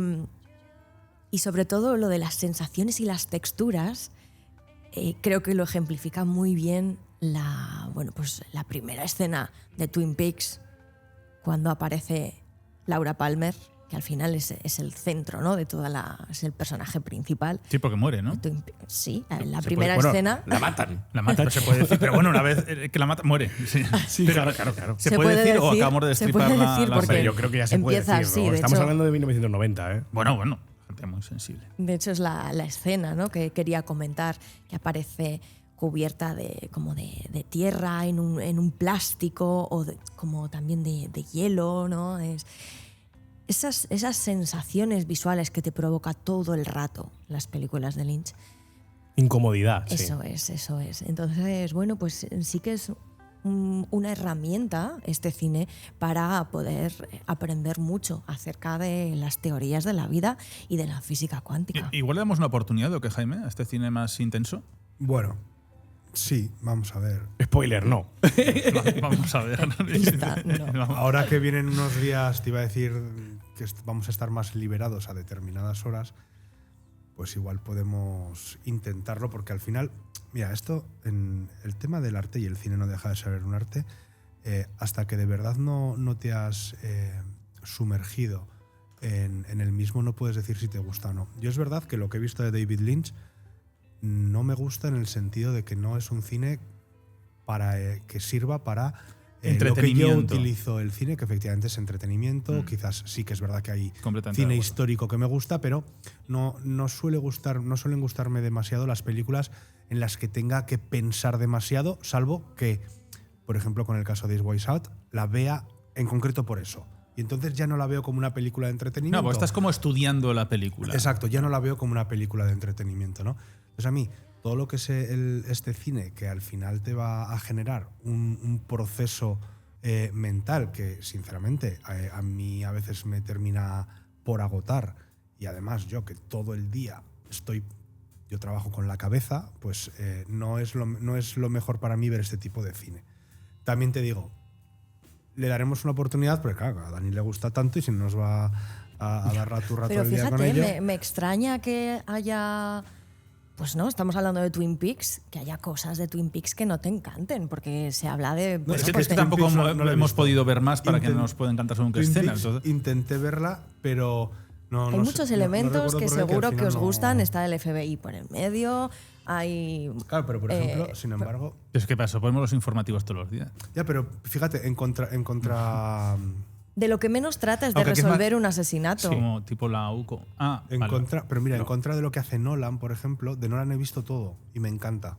Speaker 4: sobre todo lo de las sensaciones y las texturas, creo que lo ejemplifica muy bien la primera escena de Twin Peaks, cuando aparece Laura Palmer, que al final es el centro, ¿no? de toda es el personaje principal.
Speaker 2: Sí, porque muere, ¿no?
Speaker 4: Sí, en la primera escena.
Speaker 3: La matan.
Speaker 2: La matan, se puede decir. Pero bueno, una vez que la matan, muere. Sí,
Speaker 3: claro.
Speaker 2: ¿Se puede decir o acabamos de destripar la
Speaker 3: serie? Yo creo que ya se puede decir,
Speaker 4: así,
Speaker 3: ¿no? Estamos hablando de 1990, ¿eh?
Speaker 2: Bueno, gente muy sensible.
Speaker 4: De hecho, es la escena, ¿no? que quería comentar, que aparece cubierta como de tierra en un plástico o como también de hielo, ¿no? Esas sensaciones visuales que te provoca todo el rato las películas de Lynch.
Speaker 3: Incomodidad.
Speaker 4: Eso es. Entonces, bueno, pues sí que es una herramienta este cine para poder aprender mucho acerca de las teorías de la vida y de la física cuántica.
Speaker 2: Igual le damos una oportunidad, ¿o qué, Jaime? A este cine más intenso.
Speaker 5: Bueno, sí, vamos a ver.
Speaker 3: Spoiler, no.
Speaker 2: Vamos a ver.
Speaker 4: No.
Speaker 5: Ahora que vienen unos días, te iba a decir que vamos a estar más liberados a determinadas horas, pues igual podemos intentarlo, porque al final, mira, esto, en el tema del arte, y el cine no deja de ser un arte, hasta que de verdad no te has sumergido en el mismo, no puedes decir si te gusta o no. Yo es verdad que lo que he visto de David Lynch no me gusta en el sentido de que no es un cine que sirva para Lo que yo utilizo el cine, que efectivamente es entretenimiento, quizás sí que es verdad que hay cine histórico que me gusta, pero no suelen gustarme demasiado las películas en las que tenga que pensar demasiado, salvo que, por ejemplo, con el caso de East West Out, la vea en concreto por eso. Y entonces ya no la veo como una película de entretenimiento.
Speaker 2: No, pues estás como estudiando la película.
Speaker 5: Exacto, ya no la veo como una película de entretenimiento, ¿no? Entonces a mí, todo lo que es este cine, que al final te va a generar un proceso mental que, sinceramente, a mí a veces me termina por agotar, y además yo que todo el día yo trabajo con la cabeza, pues no es lo mejor para mí ver este tipo de cine. También te digo, le daremos una oportunidad, porque claro, a Dani le gusta tanto y si nos va a dar rato el día con ello.
Speaker 4: Pero fíjate, me extraña que haya... Pues no, estamos hablando de Twin Peaks, que haya cosas de Twin Peaks que no te encanten, porque se habla de...
Speaker 2: No, es que tampoco hemos podido ver más para que no nos pueda encantar según qué escena.
Speaker 5: Intenté verla, pero...
Speaker 4: Hay muchos elementos que seguro que os gustan. Está el FBI por el medio, hay...
Speaker 5: Claro, pero por ejemplo, sin embargo...
Speaker 2: Es que pasa, ponemos los informativos todos los días.
Speaker 5: Ya, pero fíjate, en contra
Speaker 4: de lo que menos trata es de resolver un asesinato.
Speaker 2: Sí, como tipo la UCO.
Speaker 5: Pero mira, en contra de lo que hace Nolan, por ejemplo, de Nolan he visto todo y me encanta.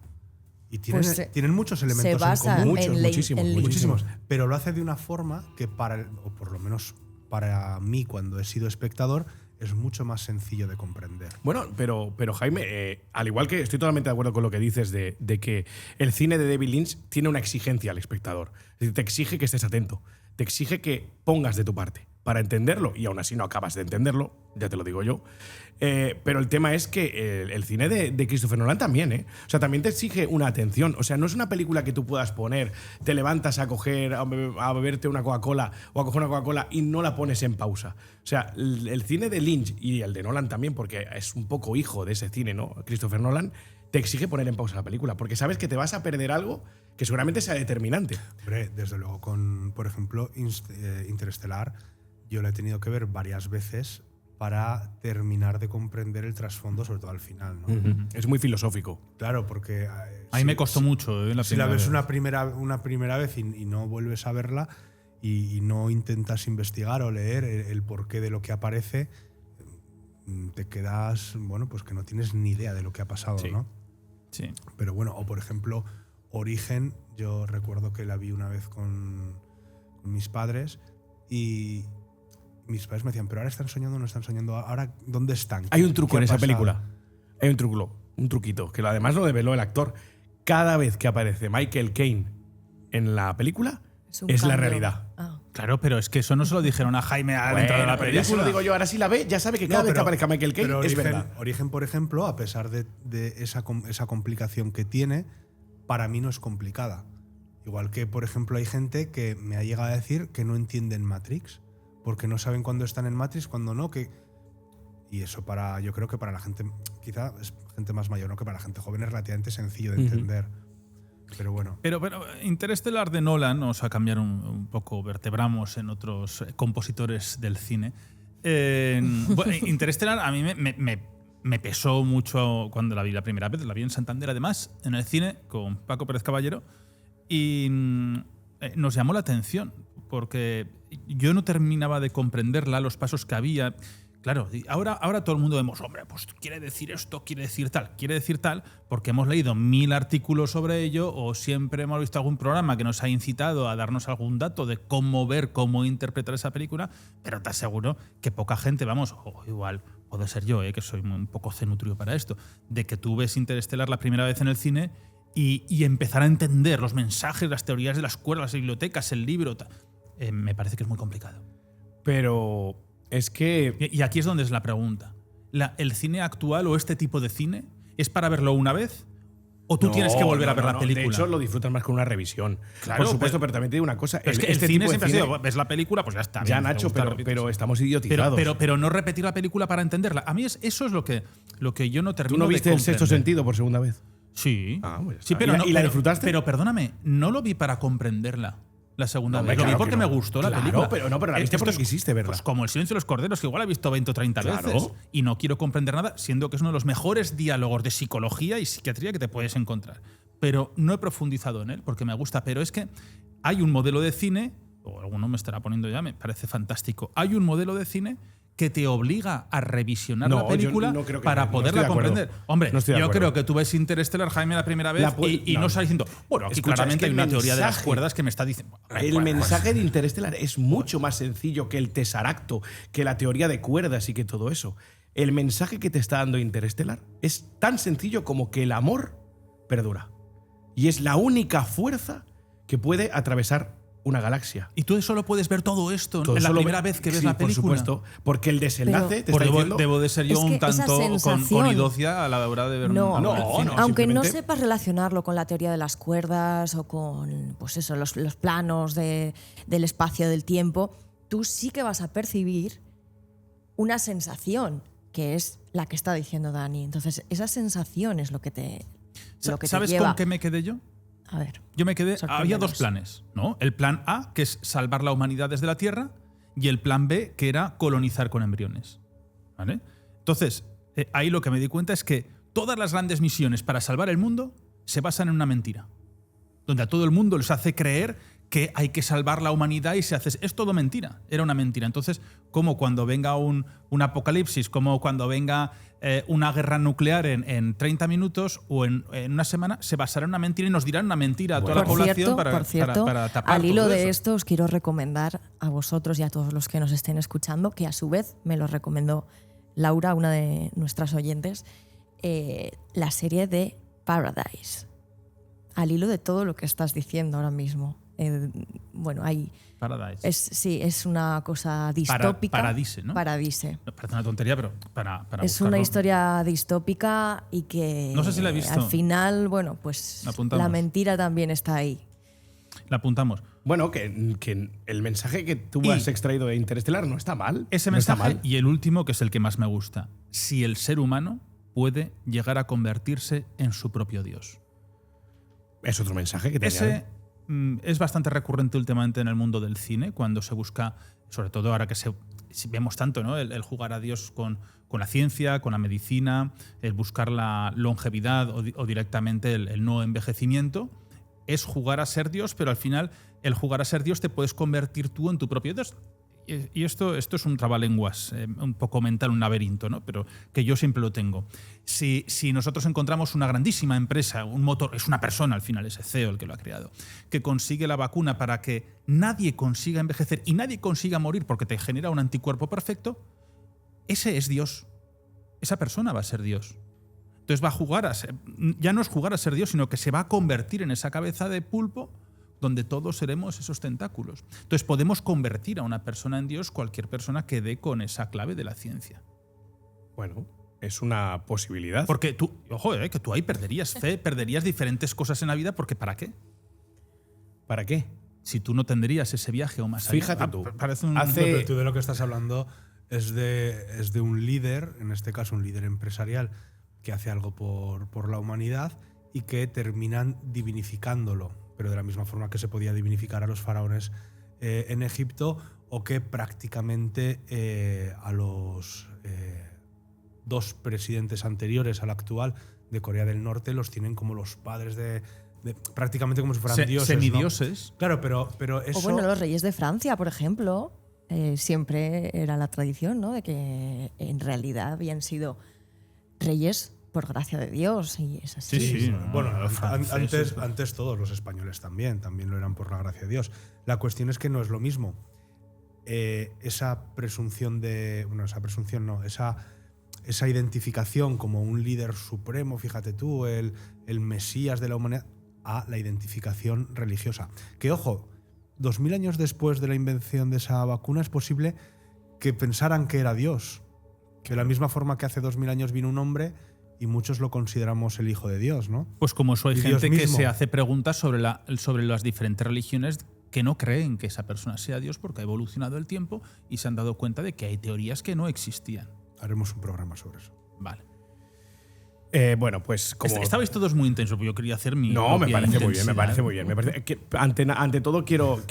Speaker 5: Y tienen muchos elementos
Speaker 4: se basa
Speaker 5: en común.
Speaker 3: Muchísimos.
Speaker 5: Pero lo hace de una forma que o por lo menos para mí, cuando he sido espectador, es mucho más sencillo de comprender.
Speaker 3: Bueno, pero Jaime, al igual que estoy totalmente de acuerdo con lo que dices de que el cine de David Lynch tiene una exigencia al espectador. Es decir, te exige que estés atento, te exige que pongas de tu parte para entenderlo, y aún así no acabas de entenderlo, ya te lo digo yo. Pero el tema es que el cine de Christopher Nolan también, O sea, también te exige una atención. O sea, no es una película que tú puedas poner, te levantas a beberte una Coca-Cola o a coger una Coca-Cola y no la pones en pausa. O sea, el cine de Lynch y el de Nolan también, porque es un poco hijo de ese cine, ¿no? Christopher Nolan, te exige poner en pausa la película, porque sabes que te vas a perder algo que seguramente sea determinante.
Speaker 5: Hombre, desde luego, por ejemplo, Interestelar, yo la he tenido que ver varias veces para terminar de comprender el trasfondo, sobre todo al final, ¿no?
Speaker 3: Es muy filosófico.
Speaker 5: Claro, porque...
Speaker 2: a mí me costó mucho.
Speaker 5: Si la ves una primera vez y no vuelves a verla y no intentas investigar o leer el porqué de lo que aparece, te quedas, bueno, pues que no tienes ni idea de lo que ha pasado, ¿no?
Speaker 2: Sí.
Speaker 5: Pero bueno, o por ejemplo, Origen, yo recuerdo que la vi una vez con mis padres y mis padres me decían, pero ahora están soñando o no están soñando, ahora ¿dónde están?
Speaker 3: Hay un truco en esa película. Hay un truquito, que además lo develó el actor. Cada vez que aparece Michael Caine en la película, es la realidad.
Speaker 2: Claro, pero es que eso no se lo dijeron a Jaime al entrar de la película.
Speaker 3: Ya se lo digo yo, ahora sí la ve, ya sabe que cada vez que aparezca Michael Caine es verdad.
Speaker 5: Origen, por ejemplo, a pesar de esa complicación que tiene, para mí no es complicada. Igual que, por ejemplo, hay gente que me ha llegado a decir que no entienden Matrix, porque no saben cuándo están en Matrix, cuándo no. Y eso yo creo que para la gente, quizá es gente más mayor, ¿no? Que para la gente joven es relativamente sencillo de entender. Pero bueno.
Speaker 2: Pero Interestelar de Nolan, o sea, cambiar un poco, vertebramos en otros compositores del cine. Interestelar a mí me pesó mucho cuando la vi la primera vez. La vi en Santander, además, en el cine, con Paco Pérez Caballero. Y nos llamó la atención, porque yo no terminaba de comprenderla, los pasos que había. Claro, ahora todo el mundo vemos, hombre, pues quiere decir esto, quiere decir tal, porque hemos leído 1000 artículos sobre ello o siempre hemos visto algún programa que nos ha incitado a darnos algún dato de cómo ver, cómo interpretar esa película, pero te aseguro que poca gente, o igual puede ser yo, que soy un poco cenutrio para esto, de que tú ves Interestelar la primera vez en el cine y empezar a entender los mensajes, las teorías de las cuerdas, las bibliotecas, el libro, me parece que es muy complicado.
Speaker 3: Pero es que...
Speaker 2: Y aquí es donde es la pregunta. ¿El cine actual o este tipo de cine es para verlo una vez? ¿O tú tienes que volver a ver la película?
Speaker 3: De hecho, lo disfrutas más con una revisión.
Speaker 2: Claro,
Speaker 3: por supuesto, pero también te digo una cosa.
Speaker 2: Es que el cine siempre ha sido, ves la película, pues ya está.
Speaker 3: Ya, Nacho, pero estamos idiotizados.
Speaker 2: Pero no repetir la película para entenderla. A mí eso es lo que yo no termino de comprender.
Speaker 3: ¿Tú no viste El Sexto Sentido por segunda vez?
Speaker 2: Sí.
Speaker 3: Pues
Speaker 2: sí,
Speaker 3: ¿Y la disfrutaste?
Speaker 2: Pero perdóname, no lo vi para comprenderla. La segunda vez. Lo vi porque me gustó la película.
Speaker 3: Pero la viste porque quisiste verla.
Speaker 2: Pues como El silencio de los corderos, que igual he visto 20 o 30 veces y no quiero comprender nada, siendo que es uno de los mejores diálogos de psicología y psiquiatría que te puedes encontrar. Pero no he profundizado en él porque me gusta. Pero es que hay un modelo de cine, o alguno me estará poniendo ya, me parece fantástico, hay un modelo de cine que te obliga a revisionar la película para poderla comprender. Hombre, yo creo que tú ves Interstellar, Jaime, la primera vez y no estás diciendo, bueno, aquí claramente hay una teoría de las cuerdas que me está diciendo.
Speaker 3: El mensaje de Interstellar es mucho más sencillo que el tesaracto, que la teoría de cuerdas y que todo eso. El mensaje que te está dando Interstellar es tan sencillo como que el amor perdura. Y es la única fuerza que puede atravesar una galaxia.
Speaker 2: Y tú solo puedes ver todo esto en la primera vez que ves la película.
Speaker 3: Por supuesto, porque el desenlace te está diciendo…
Speaker 2: Debo de ser yo un tanto con idocia a la hora de ver
Speaker 3: no,
Speaker 4: aunque no sepas relacionarlo con la teoría de las cuerdas o con pues eso, los planos del espacio, del tiempo, tú sí que vas a percibir una sensación que es la que está diciendo Dani. Entonces, esa sensación es lo que te
Speaker 2: ¿Sabes
Speaker 4: lleva.
Speaker 2: con qué me quedé yo?
Speaker 4: A ver.
Speaker 2: Yo me quedé. Había dos planes, ¿no? El plan A, que es salvar la humanidad desde la Tierra, y el plan B, que era colonizar con embriones. ¿Vale? Entonces, ahí lo que me di cuenta es que todas las grandes misiones para salvar el mundo se basan en una mentira. Donde a todo el mundo les hace creer que hay que salvar la humanidad y se hace… Es todo mentira. Era una mentira. Entonces, como cuando venga un apocalipsis, como cuando venga una guerra nuclear en 30 minutos o en una semana, se basará en una mentira y nos dirán una mentira a toda la población para tapar
Speaker 4: al hilo
Speaker 2: todo
Speaker 4: de
Speaker 2: eso.
Speaker 4: esto, os quiero recomendar a vosotros y a todos los que nos estén escuchando, que a su vez me lo recomendó Laura, una de nuestras oyentes, la serie de Paradise. Al hilo de todo lo que estás diciendo ahora mismo. Bueno, hay…
Speaker 2: Paradise.
Speaker 4: Es una cosa distópica.
Speaker 2: Paradise, ¿no?
Speaker 4: Paradise.
Speaker 2: Parece una tontería, pero para
Speaker 4: es
Speaker 2: buscarlo.
Speaker 4: una historia distópica y que
Speaker 2: no sé si la he visto.
Speaker 4: Al final, bueno, pues la mentira también está ahí.
Speaker 2: La apuntamos.
Speaker 3: Bueno, que el mensaje que tú has extraído de Interestelar no está mal.
Speaker 2: Ese
Speaker 3: no
Speaker 2: mensaje
Speaker 3: está mal.
Speaker 2: Y el último, que es el que más me gusta. Si el ser humano puede llegar a convertirse en su propio Dios.
Speaker 3: Es otro mensaje que te
Speaker 2: Ese es bastante recurrente últimamente en el mundo del cine, cuando se busca, sobre todo ahora que vemos tanto, ¿no? el jugar a Dios con la ciencia, con la medicina, el buscar la longevidad o directamente el no envejecimiento. Es jugar a ser Dios, pero al final el jugar a ser Dios te puedes convertir tú en tu propio Dios. Y esto es un trabalenguas, un poco mental, un laberinto, ¿no? Pero que yo siempre lo tengo. Si nosotros encontramos una grandísima empresa, un motor, es una persona al final, ese CEO el que lo ha creado, que consigue la vacuna para que nadie consiga envejecer y nadie consiga morir porque te genera un anticuerpo perfecto, ese es Dios. Esa persona va a ser Dios. Entonces va a jugar ya no es jugar a ser Dios, sino que se va a convertir en esa cabeza de pulpo donde todos seremos esos tentáculos. Entonces podemos convertir a una persona en Dios, cualquier persona que dé con esa clave de la ciencia.
Speaker 3: Bueno, es una posibilidad.
Speaker 2: Porque tú, ojo, que tú ahí perderías fe, perderías diferentes cosas en la vida, porque ¿para qué?
Speaker 3: ¿Para qué?
Speaker 2: Si tú no tendrías ese viaje o más allá.
Speaker 3: Fíjate tú.
Speaker 2: Parece un…
Speaker 5: Pero tú de lo que estás hablando es de un líder, en este caso un líder empresarial, que hace algo por la humanidad y que terminan divinificándolo. Pero de la misma forma que se podía divinificar a los faraones en Egipto, o que prácticamente a los dos presidentes anteriores al actual de Corea del Norte los tienen como los padres de prácticamente como si fueran dioses.
Speaker 2: Semidioses.
Speaker 5: ¿No? Claro, pero eso…
Speaker 4: O bueno, los reyes de Francia, por ejemplo, siempre era la tradición, ¿no? De que en realidad habían sido reyes por gracia de Dios, y es así.
Speaker 2: Sí.
Speaker 5: Bueno, antes todos los españoles también lo eran por la gracia de Dios. La cuestión es que no es lo mismo. Esa presunción de… Bueno, esa presunción no, esa identificación como un líder supremo, fíjate tú, el Mesías de la humanidad, a la identificación religiosa. Que, ojo, 2000 años después de la invención de esa vacuna es posible que pensaran que era Dios. De la misma forma que hace 2000 años vino un hombre y muchos lo consideramos el Hijo de Dios, ¿no?
Speaker 2: Pues como eso hay
Speaker 5: Y
Speaker 2: gente
Speaker 5: Dios
Speaker 2: que
Speaker 5: mismo.
Speaker 2: se hace preguntas sobre las diferentes religiones que no creen que esa persona sea Dios porque ha evolucionado el tiempo y se han dado cuenta de que hay teorías que no existían.
Speaker 5: Haremos un programa sobre eso.
Speaker 2: Vale.
Speaker 3: Bueno, pues como…
Speaker 2: Estabais todos muy intensos, yo quería hacer mi…
Speaker 3: No, me
Speaker 2: propia
Speaker 3: parece muy bien,
Speaker 2: intensidad.
Speaker 3: me parece muy bien. Me parece que ante todo quiero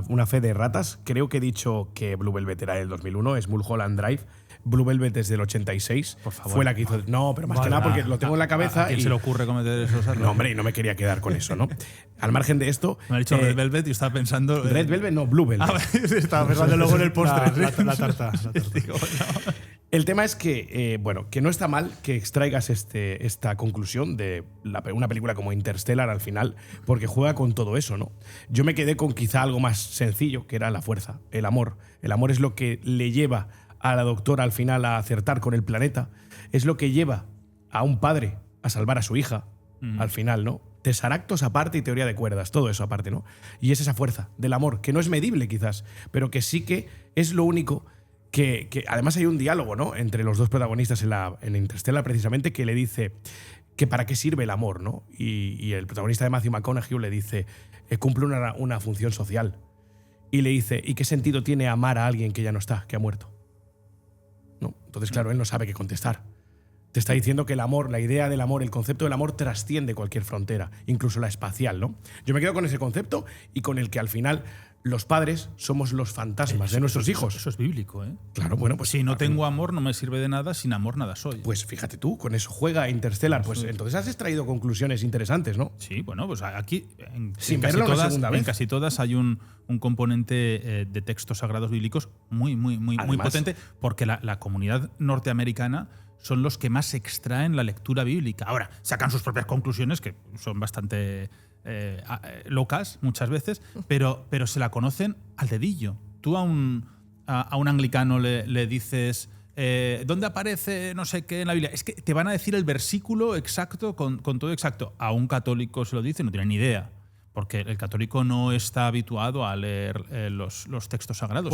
Speaker 3: una fe de ratas. Creo que he dicho que Blue Velvet era del 2001, es Mulholland Drive. Blue Velvet es del 86.
Speaker 2: Por favor.
Speaker 3: Fue la que hizo… No, pero más que nada porque lo tengo en la cabeza.
Speaker 2: ¿A quién
Speaker 3: y,
Speaker 2: se le ocurre cometer esos errores?
Speaker 3: no, hombre, y no me quería quedar con eso, ¿no? Al margen de esto…
Speaker 2: Me ha dicho Red Velvet y estaba pensando…
Speaker 3: Red Velvet, no, Blue Velvet.
Speaker 2: Estaba pensando luego en el postre.
Speaker 5: La tarta.
Speaker 2: Digo, no.
Speaker 3: El tema es que, que no está mal que extraigas esta conclusión de una película como Interstellar al final, porque juega con todo eso, ¿no? Yo me quedé con quizá algo más sencillo, que era la fuerza, el amor. El amor es lo que le lleva a la doctora al final a acertar con el planeta, es lo que lleva a un padre a salvar a su hija al final, ¿no? Tesaractos aparte y teoría de cuerdas, todo eso aparte, ¿no? Y es esa fuerza del amor, que no es medible quizás, pero que sí que es lo único que además hay un diálogo, ¿no?, entre los dos protagonistas en Interstellar precisamente, que le dice que para qué sirve el amor, ¿no? Y el protagonista de Matthew McConaughey le dice, cumple una función social. Y le dice, ¿y qué sentido tiene amar a alguien que ya no está, que ha muerto? ¿No? Entonces, claro, él no sabe qué contestar. Te está diciendo que el amor, la idea del amor, el concepto del amor trasciende cualquier frontera, incluso la espacial, ¿no? Yo me quedo con ese concepto y con el que al final los padres somos los fantasmas de nuestros hijos.
Speaker 2: Eso es bíblico, ¿eh?
Speaker 3: Claro, bueno, pues
Speaker 2: si no tengo amor no me sirve de nada, sin amor nada soy.
Speaker 3: Pues fíjate tú, con eso juega Interstellar. Pues entonces has extraído conclusiones interesantes, ¿no?
Speaker 2: Sí, bueno, pues aquí
Speaker 3: Sin verlo una segunda vez.
Speaker 2: En casi todas hay un componente de textos sagrados bíblicos muy potente, porque la comunidad norteamericana son los que más extraen la lectura bíblica. Ahora, sacan sus propias conclusiones, que son bastante locas muchas veces, pero se la conocen al dedillo. Tú a un anglicano le dices… ¿dónde aparece no sé qué en la Biblia? Es que te van a decir el versículo exacto con todo exacto. A un católico se lo dice, no tiene ni idea, porque el católico no está habituado a leer los textos sagrados.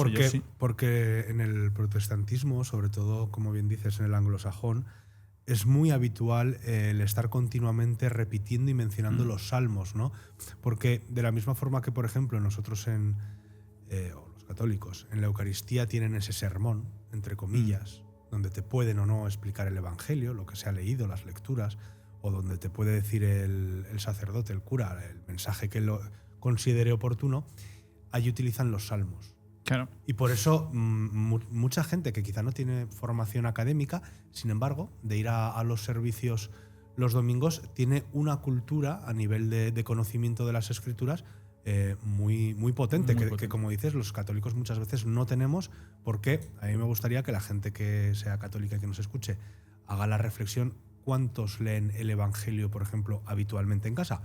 Speaker 5: Porque en el protestantismo, sobre todo, como bien dices, en el anglosajón, es muy habitual el estar continuamente repitiendo y mencionando los salmos, ¿no? Porque de la misma forma que, por ejemplo, nosotros o los católicos, en la Eucaristía tienen ese sermón, entre comillas, donde te pueden o no explicar el Evangelio, lo que se ha leído, las lecturas, o donde te puede decir el sacerdote, el cura, el mensaje que lo considere oportuno, allí utilizan los salmos.
Speaker 2: Claro.
Speaker 5: Y por eso mucha gente que quizá no tiene formación académica, sin embargo, de ir a los servicios los domingos, tiene una cultura a nivel de conocimiento de las escrituras muy potente, que como dices, los católicos muchas veces no tenemos, porque a mí me gustaría que la gente que sea católica y que nos escuche haga la reflexión: ¿cuántos leen el Evangelio, por ejemplo, habitualmente en casa?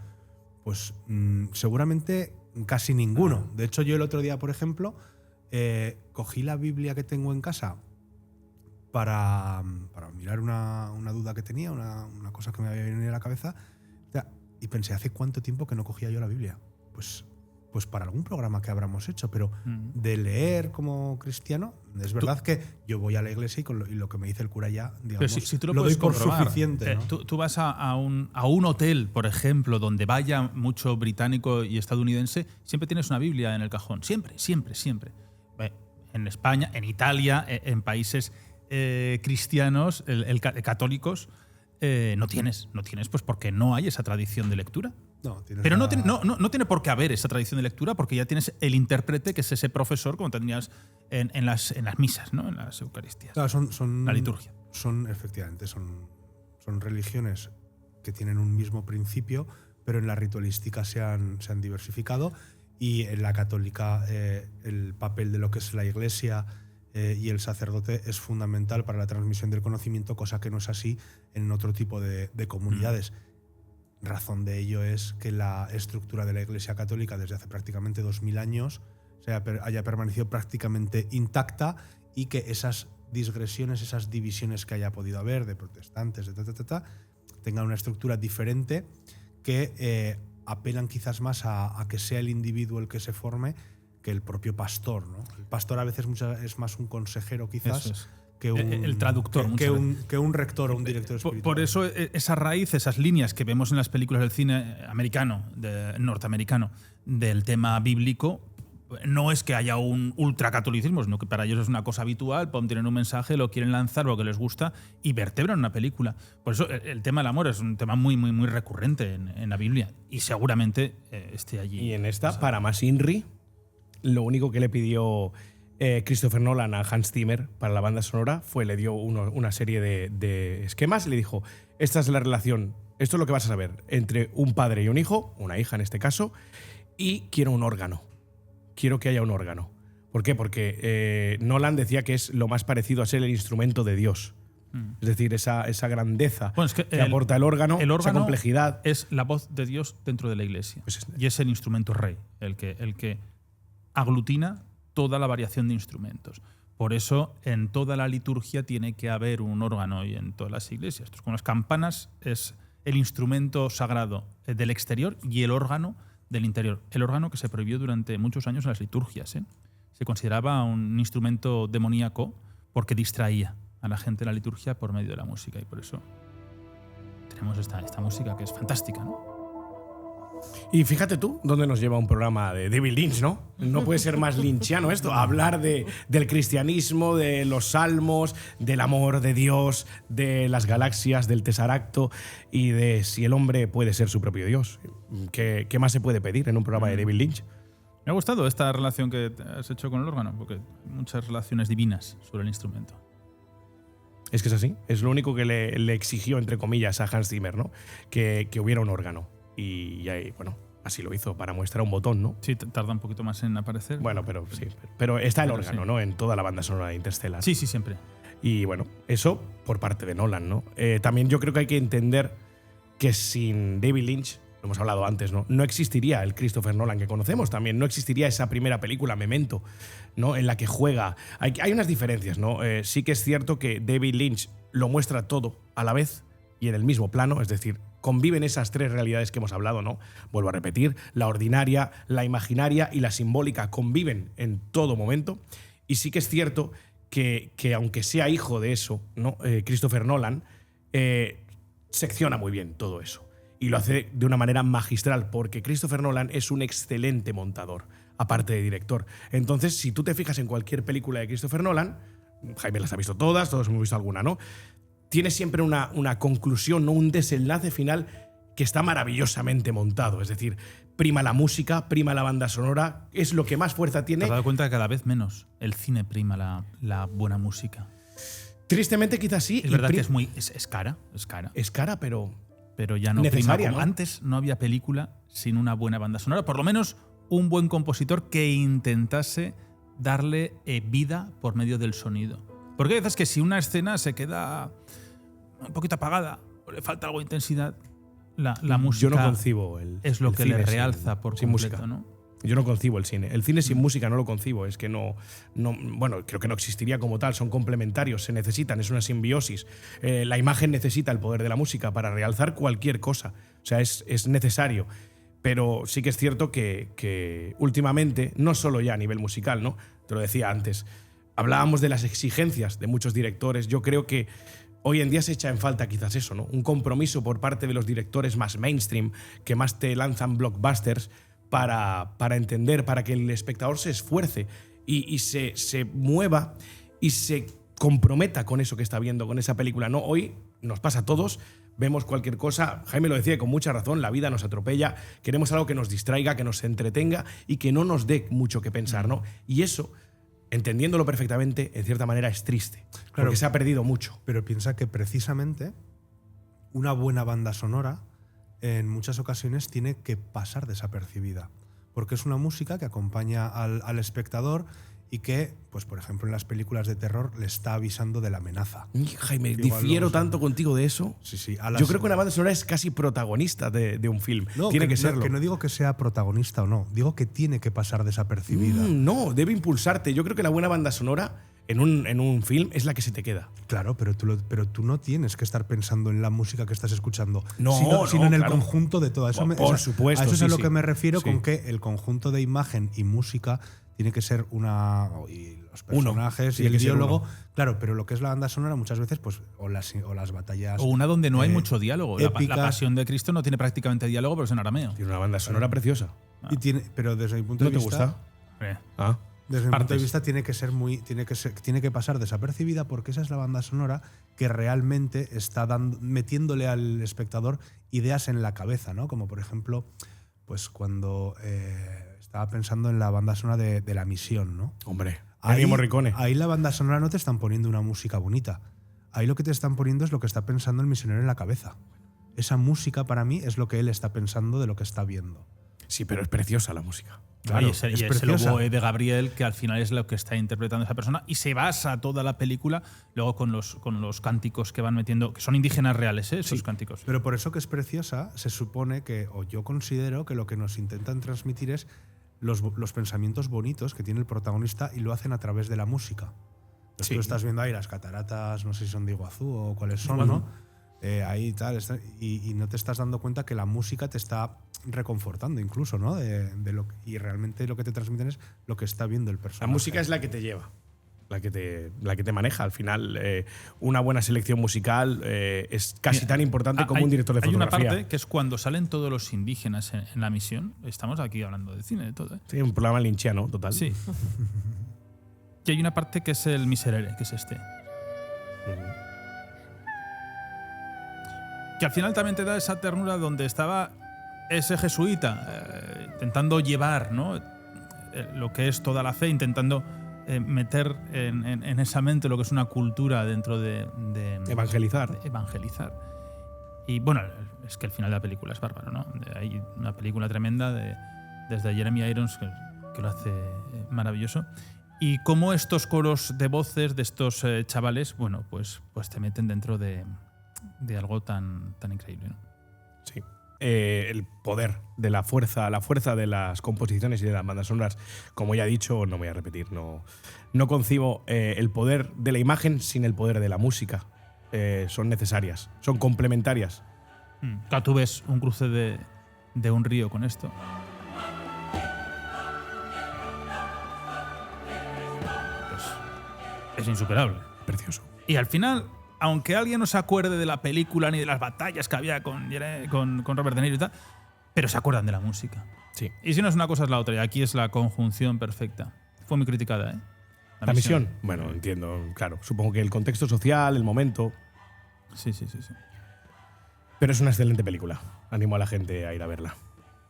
Speaker 5: Pues seguramente casi ninguno. De hecho, yo el otro día, por ejemplo, cogí la Biblia que tengo en casa para mirar una duda que tenía, una cosa que me había venido a la cabeza, y pensé, ¿hace cuánto tiempo que no cogía yo la Biblia? Pues para algún programa que habramos hecho, pero de leer como cristiano, es verdad que yo voy a la iglesia y lo que me dice el cura ya, digamos,
Speaker 2: si tú lo
Speaker 5: doy
Speaker 2: puedes
Speaker 5: por
Speaker 2: comprobar.
Speaker 5: suficiente, ¿no?
Speaker 2: Tú vas a un hotel, por ejemplo, donde vaya mucho británico y estadounidense, siempre tienes una Biblia en el cajón. Siempre. En España, en Italia, en países cristianos, católicos, no tienes pues porque no hay esa tradición de lectura. Pero no tiene por qué haber esa tradición de lectura, porque ya tienes el intérprete, que es ese profesor, como tenías en las misas, ¿no? En las Eucaristías.
Speaker 5: Claro, son
Speaker 2: la liturgia.
Speaker 5: Efectivamente, son religiones que tienen un mismo principio, pero en la ritualística se han diversificado, y en la católica el papel de lo que es la iglesia y el sacerdote es fundamental para la transmisión del conocimiento, cosa que no es así en otro tipo de comunidades. Razón de ello es que la estructura de la Iglesia Católica desde hace prácticamente 2000 años haya permanecido prácticamente intacta, y que esas digresiones, esas divisiones que haya podido haber de protestantes, tengan una estructura diferente, que apelan quizás más a que sea el individuo el que se forme que el propio pastor, ¿no? El pastor a veces es más un consejero quizás, que
Speaker 2: el traductor,
Speaker 5: que un rector o un director espiritual.
Speaker 2: Por eso esa raíz, esas líneas que vemos en las películas del cine americano, norteamericano, del tema bíblico, no es que haya un ultracatolicismo, sino que para ellos es una cosa habitual, tienen un mensaje, lo quieren lanzar, lo que les gusta, y vertebran una película. Por eso el tema del amor es un tema muy, muy, muy recurrente en la Biblia, y seguramente esté allí.
Speaker 3: Y en esta, para más Inri, lo único que le pidió Christopher Nolan a Hans Zimmer para la banda sonora le dio una serie de esquemas y le dijo, esta es la relación, esto es lo que vas a saber, entre un padre y un hijo, una hija en este caso, y quiero un órgano. Quiero que haya un órgano. ¿Por qué? Porque Nolan decía que es lo más parecido a ser el instrumento de Dios. Es decir, esa grandeza que aporta el órgano, esa complejidad.
Speaker 2: Es la voz de Dios dentro de la iglesia.
Speaker 3: Pues
Speaker 2: y es el instrumento rey, el que aglutina toda la variación de instrumentos. Por eso en toda la liturgia tiene que haber un órgano, y en todas las iglesias. Entonces, con las campanas es el instrumento sagrado del exterior y el órgano del interior. El órgano que se prohibió durante muchos años en las liturgias. Se consideraba un instrumento demoníaco porque distraía a la gente de la liturgia por medio de la música, y por eso tenemos esta música que es fantástica, ¿no?
Speaker 3: Y fíjate tú dónde nos lleva un programa de David Lynch, ¿no? No puede ser más lynchiano esto, hablar del cristianismo, de los salmos, del amor de Dios, de las galaxias, del tesaracto y de si el hombre puede ser su propio Dios. ¿Qué más se puede pedir en un programa de David Lynch?
Speaker 2: Me ha gustado esta relación que has hecho con el órgano, porque hay muchas relaciones divinas sobre el instrumento.
Speaker 3: Es que es así, es lo único que le exigió, entre comillas, a Hans Zimmer, ¿no? Que hubiera un órgano. Y ahí, bueno, así lo hizo, para muestrar un botón, ¿no?
Speaker 2: Sí, tarda un poquito más en aparecer.
Speaker 3: Bueno, pero sí. Pero está el órgano,
Speaker 2: sí,
Speaker 3: ¿no? En toda la banda sonora de Interstellar.
Speaker 2: Sí, siempre.
Speaker 3: Y bueno, eso por parte de Nolan, ¿no? También yo creo que hay que entender que sin David Lynch, lo hemos hablado antes, ¿no? No existiría el Christopher Nolan que conocemos también, no existiría esa primera película, Memento, ¿no? En la que juega. Hay unas diferencias, ¿no? Sí que es cierto que David Lynch lo muestra todo a la vez y en el mismo plano, es decir, conviven esas tres realidades que hemos hablado, ¿no? Vuelvo a repetir, la ordinaria, la imaginaria y la simbólica conviven en todo momento. Y sí que es cierto que aunque sea hijo de eso, ¿no? Christopher Nolan secciona muy bien todo eso. Y lo hace de una manera magistral, porque Christopher Nolan es un excelente montador, aparte de director. Entonces, si tú te fijas en cualquier película de Christopher Nolan, Jaime las ha visto todas, todos hemos visto alguna, ¿no? Tiene siempre una conclusión, ¿no? Un desenlace final que está maravillosamente montado. Es decir, prima la música, prima la banda sonora, es lo que más fuerza tiene.
Speaker 2: ¿Te has dado cuenta que cada vez menos el cine prima la buena música?
Speaker 3: Tristemente quizás sí.
Speaker 2: Es verdad que es cara.
Speaker 3: Es cara, pero
Speaker 2: ya no
Speaker 3: necesaria,
Speaker 2: prima.
Speaker 3: ¿no?
Speaker 2: Antes no había película sin una buena banda sonora. Por lo menos un buen compositor que intentase darle vida por medio del sonido. Porque hay veces que si una escena se queda un poquito apagada o le falta algo de intensidad, la música
Speaker 3: yo no concibo
Speaker 2: es lo
Speaker 3: el
Speaker 2: que
Speaker 3: cine
Speaker 2: le realza por
Speaker 3: sin
Speaker 2: completo,
Speaker 3: música.
Speaker 2: ¿no?
Speaker 3: Yo no concibo el cine. El cine sin música no lo concibo. Es que no, bueno, creo que no existiría como tal. Son complementarios, se necesitan, es una simbiosis. La imagen necesita el poder de la música para realzar cualquier cosa. O sea, es necesario. Pero sí que es cierto que últimamente, no solo ya a nivel musical, ¿no? Te lo decía antes, hablábamos de las exigencias de muchos directores. Yo creo que hoy en día se echa en falta quizás eso, ¿no? Un compromiso por parte de los directores más mainstream, que más te lanzan blockbusters, para entender, para que el espectador se esfuerce y se mueva y se comprometa con eso que está viendo, con esa película. No, hoy nos pasa a todos, vemos cualquier cosa, Jaime lo decía con mucha razón, la vida nos atropella, queremos algo que nos distraiga, que nos entretenga y que no nos dé mucho que pensar, ¿no? Y eso, entendiéndolo perfectamente, en cierta manera es triste, claro, porque se ha perdido mucho.
Speaker 5: Pero piensa que precisamente una buena banda sonora en muchas ocasiones tiene que pasar desapercibida, porque es una música que acompaña al espectador y que, pues por ejemplo, en las películas de terror le está avisando de la amenaza.
Speaker 3: Jaime,
Speaker 5: Igual
Speaker 3: difiero tanto contigo de eso.
Speaker 5: Sí.
Speaker 3: Yo creo que una banda sonora es casi protagonista de un film.
Speaker 5: No,
Speaker 3: tiene que serlo.
Speaker 5: Que no digo que sea protagonista o no, digo que tiene que pasar desapercibida.
Speaker 3: No, debe impulsarte. Yo creo que la buena banda sonora en un film es la que se te queda.
Speaker 5: Claro, pero tú no tienes que estar pensando en la música que estás escuchando,
Speaker 3: sino
Speaker 5: en el
Speaker 3: claro.
Speaker 5: conjunto de todo eso.
Speaker 3: Por supuesto.
Speaker 5: A eso es
Speaker 3: sí,
Speaker 5: a lo
Speaker 3: sí.
Speaker 5: que me refiero
Speaker 3: Sí.
Speaker 5: con que el conjunto de imagen y música tiene que ser una. Y los personajes y el diálogo. Claro, pero lo que es la banda sonora muchas veces, pues, o las batallas.
Speaker 2: O una donde no hay mucho diálogo. La
Speaker 5: épicas.
Speaker 2: Pasión de Cristo no tiene prácticamente diálogo, pero es en arameo.
Speaker 3: Tiene una banda sonora preciosa.
Speaker 5: Pero desde mi punto
Speaker 3: ¿No
Speaker 5: de
Speaker 3: te
Speaker 5: vista.
Speaker 3: gusta?
Speaker 5: Desde mi punto de
Speaker 2: Partes.
Speaker 5: vista tiene que pasar desapercibida, porque esa es la banda sonora que realmente está metiéndole al espectador ideas en la cabeza, ¿no? Como por ejemplo, pues cuando estaba pensando en la banda sonora de La Misión, ¿no?
Speaker 3: Hombre, Ennio Morricone.
Speaker 5: Ahí la banda sonora no te están poniendo una música bonita. Ahí lo que te están poniendo es lo que está pensando el misionero en la cabeza. Esa música para mí es lo que él está pensando de lo que está viendo.
Speaker 3: Sí, pero es preciosa la música.
Speaker 2: Claro, y ese
Speaker 5: preciosa.
Speaker 2: oboe de Gabriel, que al final es lo que está interpretando esa persona, y se basa toda la película luego con los cánticos que van metiendo, que son indígenas reales, esos cánticos.
Speaker 5: Pero por eso que es preciosa, se supone que, o yo considero que lo que nos intentan transmitir es los pensamientos bonitos que tiene el protagonista, y lo hacen a través de la música. Entonces tú estás viendo ahí las cataratas, no sé si son de Iguazú o cuáles son, ¿no? Ahí tal, y no te estás dando cuenta que la música te está reconfortando incluso, ¿no? Y realmente lo que te transmiten es lo que está viendo el personaje.
Speaker 3: La música es la que te lleva, la que te maneja. Al final, una buena selección musical es casi tan importante como un director de fotografía.
Speaker 2: Hay una parte que es cuando salen todos los indígenas en La Misión. Estamos aquí hablando de cine, de todo, ¿eh?
Speaker 3: Sí, un programa lynchiano, total.
Speaker 2: Sí. Y hay una parte que es el Miserere, que es este. Que al final también te da esa ternura donde estaba ese jesuita intentando llevar, ¿no?, lo que es toda la fe, intentando meter en esa mente lo que es una cultura dentro de
Speaker 3: Evangelizar.
Speaker 2: evangelizar. Y bueno, es que el final de la película es bárbaro, ¿no? Hay una película tremenda desde Jeremy Irons que lo hace maravilloso. Y cómo estos coros de voces de estos chavales, bueno, pues te meten dentro de algo tan increíble, ¿no?
Speaker 3: Sí. El poder de la fuerza de las composiciones y de las bandas sonoras, como ya he dicho, no me voy a repetir, no concibo el poder de la imagen sin el poder de la música. Son necesarias, son complementarias.
Speaker 2: Claro, tú ves un cruce de un río con esto. Pues es insuperable.
Speaker 3: Precioso.
Speaker 2: Y al final, aunque alguien no se acuerde de la película ni de las batallas que había con Robert De Niro y tal, pero se acuerdan de la música.
Speaker 3: Sí.
Speaker 2: Y si no es una cosa es la otra, y aquí es la conjunción perfecta. Fue muy criticada, ¿eh?
Speaker 3: La misión. Bueno, entiendo, claro. Supongo que el contexto social, el momento.
Speaker 2: Sí.
Speaker 3: Pero es una excelente película. Animo a la gente a ir a verla.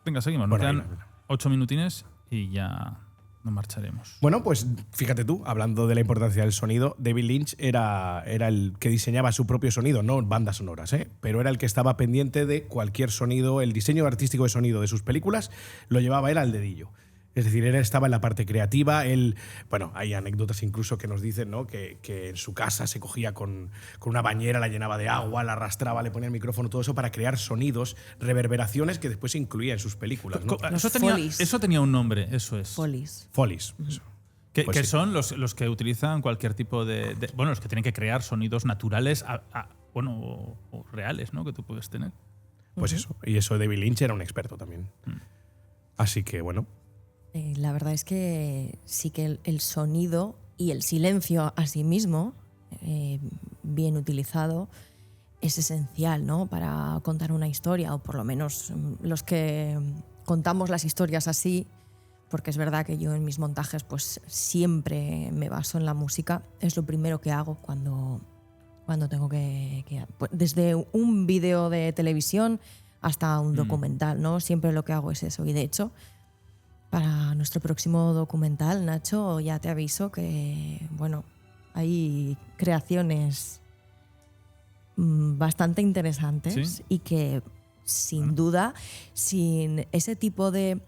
Speaker 2: Venga, seguimos. Nos
Speaker 3: Bueno,
Speaker 2: quedan 8 minutines y ya nos marcharemos.
Speaker 3: Bueno, pues fíjate tú, hablando de la importancia del sonido, David Lynch era el que diseñaba su propio sonido, no bandas sonoras, pero era el que estaba pendiente de cualquier sonido, el diseño artístico de sonido de sus películas lo llevaba él al dedillo. Es decir, él estaba en la parte creativa. Bueno, hay anécdotas incluso que nos dicen, ¿no?, que en su casa se cogía con una bañera, la llenaba de agua, la arrastraba, le ponía el micrófono, todo eso para crear sonidos, reverberaciones que después se incluía en sus películas, ¿no?
Speaker 2: Eso tenía un nombre, eso es.
Speaker 4: Follies.
Speaker 3: Follies. Eso.
Speaker 2: Que
Speaker 3: Pues sí.
Speaker 2: son los que utilizan cualquier tipo de. Bueno, los que tienen que crear sonidos naturales o reales, ¿no?, que tú puedes tener.
Speaker 3: Pues eso. Y eso David Lynch era un experto también. Así que, bueno.
Speaker 4: La verdad es que sí que el sonido y el silencio a sí mismo, bien utilizado, es esencial, ¿no?, para contar una historia, o por lo menos los que contamos las historias así, porque es verdad que yo en mis montajes pues siempre me baso en la música. Es lo primero que hago cuando tengo que pues, desde un vídeo de televisión hasta un documental, ¿no? Siempre lo que hago es eso. Y de hecho, para nuestro próximo documental, Nacho, ya te aviso que, bueno, hay creaciones bastante interesantes, ¿sí?, y que sin duda, sin ese tipo de,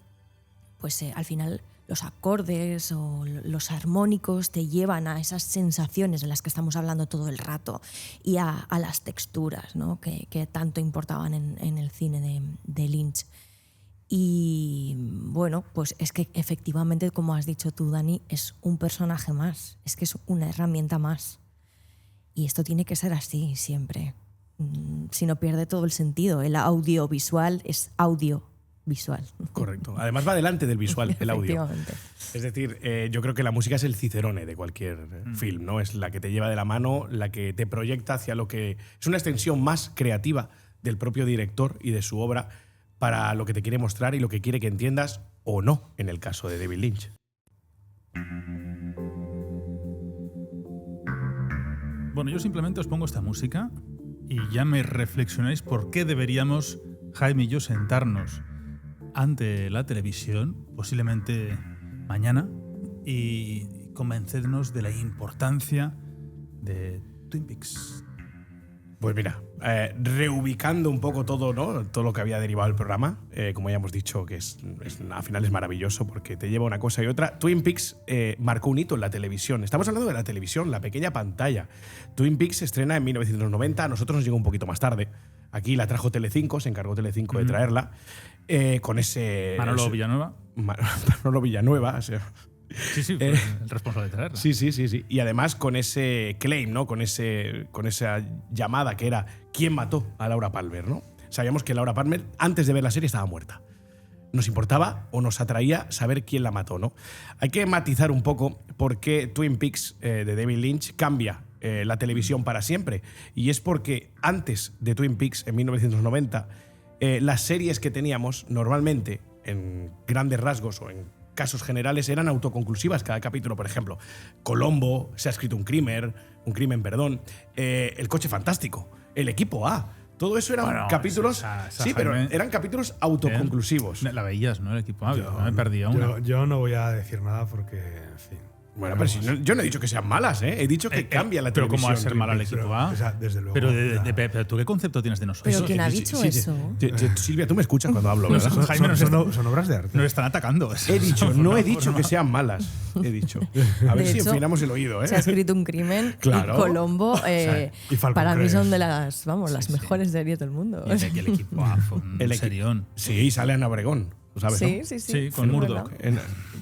Speaker 4: pues al final los acordes o los armónicos te llevan a esas sensaciones de las que estamos hablando todo el rato y a las texturas, ¿no?, que tanto importaban en el cine de Lynch. Y bueno, pues es que efectivamente, como has dicho tú, Dani, es un personaje más, es que es una herramienta más. Y esto tiene que ser así siempre. Si no, pierde todo el sentido. El audiovisual es audiovisual.
Speaker 3: Correcto. Además va delante del visual, el audio.
Speaker 4: Efectivamente.
Speaker 3: Es decir, yo creo que la música es el cicerone de cualquier film, ¿no? Es la que te lleva de la mano, la que te proyecta hacia lo que es una extensión más creativa del propio director y de su obra para lo que te quiere mostrar y lo que quiere que entiendas o no, en el caso de David Lynch.
Speaker 2: Bueno, yo simplemente os pongo esta música y ya me reflexionáis por qué deberíamos, Jaime y yo, sentarnos ante la televisión, posiblemente mañana, y convencernos de la importancia de Twin Peaks.
Speaker 3: Pues mira, reubicando un poco todo, ¿no? Todo lo que había derivado del programa, como ya hemos dicho, que al final es maravilloso porque te lleva una cosa y otra. Twin Peaks marcó un hito en la televisión. Estamos hablando de la televisión, la pequeña pantalla. Twin Peaks se estrena en 1990, a nosotros nos llegó un poquito más tarde. Aquí la trajo Telecinco, se encargó Telecinco de traerla, con ese…
Speaker 2: Manolo Villanueva.
Speaker 3: Manolo Villanueva, o sea…
Speaker 2: Sí, fue el responsable de traerla.
Speaker 3: Sí. Y además con ese claim, ¿no? Con esa llamada que era ¿quién mató a Laura Palmer, ¿no? Sabíamos que Laura Palmer, antes de ver la serie, estaba muerta. Nos importaba o nos atraía saber quién la mató, ¿no? Hay que matizar un poco por qué Twin Peaks de David Lynch cambia la televisión para siempre. Y es porque antes de Twin Peaks, en 1990, las series que teníamos normalmente, en grandes rasgos o en casos generales, eran autoconclusivas cada capítulo. Por ejemplo, Colombo, Se ha escrito un crimen, El coche fantástico, El equipo A. Todo eso eran capítulos… sí, pero eran capítulos autoconclusivos.
Speaker 2: La veías, ¿no? El equipo A. Me perdía una.
Speaker 5: Yo no voy a decir nada porque, en fin.
Speaker 3: Bueno, pero si yo no he dicho que sean malas, ¿eh? He dicho que cambia la televisión.
Speaker 2: Pero ¿cómo va a ser mala el equipo A?
Speaker 5: O sea, desde luego.
Speaker 2: Pero ¿tú qué concepto tienes de nosotros?
Speaker 4: ¿Pero quién ha dicho eso?
Speaker 3: Silvia, tú me escuchas cuando hablo, ¿verdad?
Speaker 2: Jaime,
Speaker 5: son obras de arte.
Speaker 2: Nos están atacando.
Speaker 3: No he dicho que sean malas. He dicho. A ver si afinamos el oído, ¿eh?
Speaker 4: Se ha escrito un crimen.
Speaker 3: Claro.
Speaker 4: Y Colombo,
Speaker 5: y Falcon
Speaker 4: para mí
Speaker 5: Crest.
Speaker 4: son de las mejores series del mundo.
Speaker 2: Y de que el equipo A fue un serión.
Speaker 3: Sí, sale Ana Obregón. ¿Lo sabes, no?
Speaker 4: Sí.
Speaker 2: Sí, con Murdoch.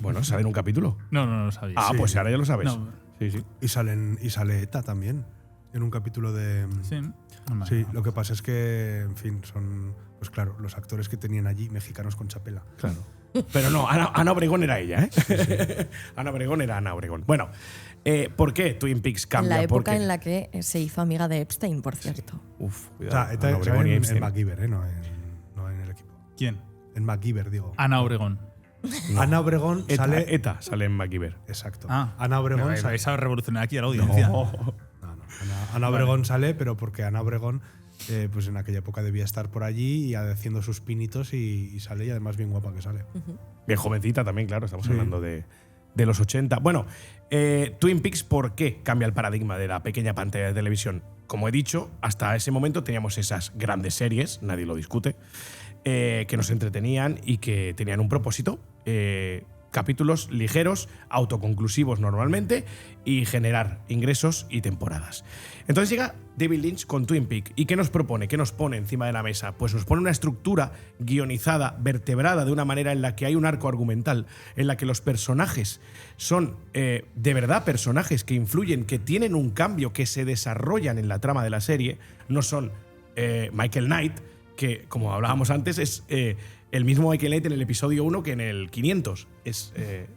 Speaker 3: Bueno, sale en un capítulo.
Speaker 2: No lo sabía.
Speaker 3: Ah,
Speaker 2: Sí.
Speaker 3: pues ahora ya lo sabes.
Speaker 2: No.
Speaker 3: Sí.
Speaker 5: Y sale ETA también. En un capítulo de.
Speaker 2: Sí. No,
Speaker 5: Sí, lo que pasa es que, en fin, son. Pues claro, los actores que tenían allí, mexicanos con chapela.
Speaker 3: Claro. Pero no, Ana Obregón era ella, ¿eh? Sí. Ana Obregón era Ana Obregón. Bueno, ¿por qué Twin Peaks cambia?
Speaker 4: En la época en la que se hizo amiga de Epstein, por cierto.
Speaker 3: Uf,
Speaker 5: O
Speaker 3: cuidado.
Speaker 5: sea, ETA
Speaker 3: Ana Obregón y
Speaker 5: en
Speaker 3: Epstein.
Speaker 5: MacGyver, no en el equipo.
Speaker 2: ¿Quién?
Speaker 5: En MacGyver, digo.
Speaker 2: Ana Obregón.
Speaker 3: No.
Speaker 5: Ana Obregón sale.
Speaker 3: ETA sale en MacGyver.
Speaker 5: Exacto.
Speaker 2: Ah.
Speaker 5: Ana Obregón
Speaker 2: Me
Speaker 5: sale.
Speaker 2: vais a revolucionar aquí a la audiencia.
Speaker 5: No. Ana Obregón sale, pero porque Ana Obregón, pues en aquella época debía estar por allí y haciendo sus pinitos y sale, y además bien guapa que sale.
Speaker 3: Bien jovencita también, claro, estamos hablando de los 80. Bueno, Twin Peaks, ¿por qué cambia el paradigma de la pequeña pantalla de televisión? Como he dicho, hasta ese momento teníamos esas grandes series, nadie lo discute, que nos entretenían y que tenían un propósito. Capítulos ligeros, autoconclusivos normalmente, y generar ingresos y temporadas. Entonces llega David Lynch con Twin Peaks. ¿Y qué nos propone? ¿Qué nos pone encima de la mesa? Pues nos pone una estructura guionizada, vertebrada de una manera en la que hay un arco argumental, en la que los personajes son de verdad personajes que influyen, que tienen un cambio, que se desarrollan en la trama de la serie. No son Michael Knight, que, como hablábamos antes, es el mismo Michael Knight en el episodio 1 que en el 500. Es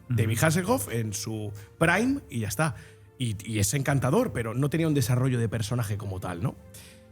Speaker 3: David Hasselhoff en su prime y ya está. Y es encantador, pero no tenía un desarrollo de personaje como tal, ¿no?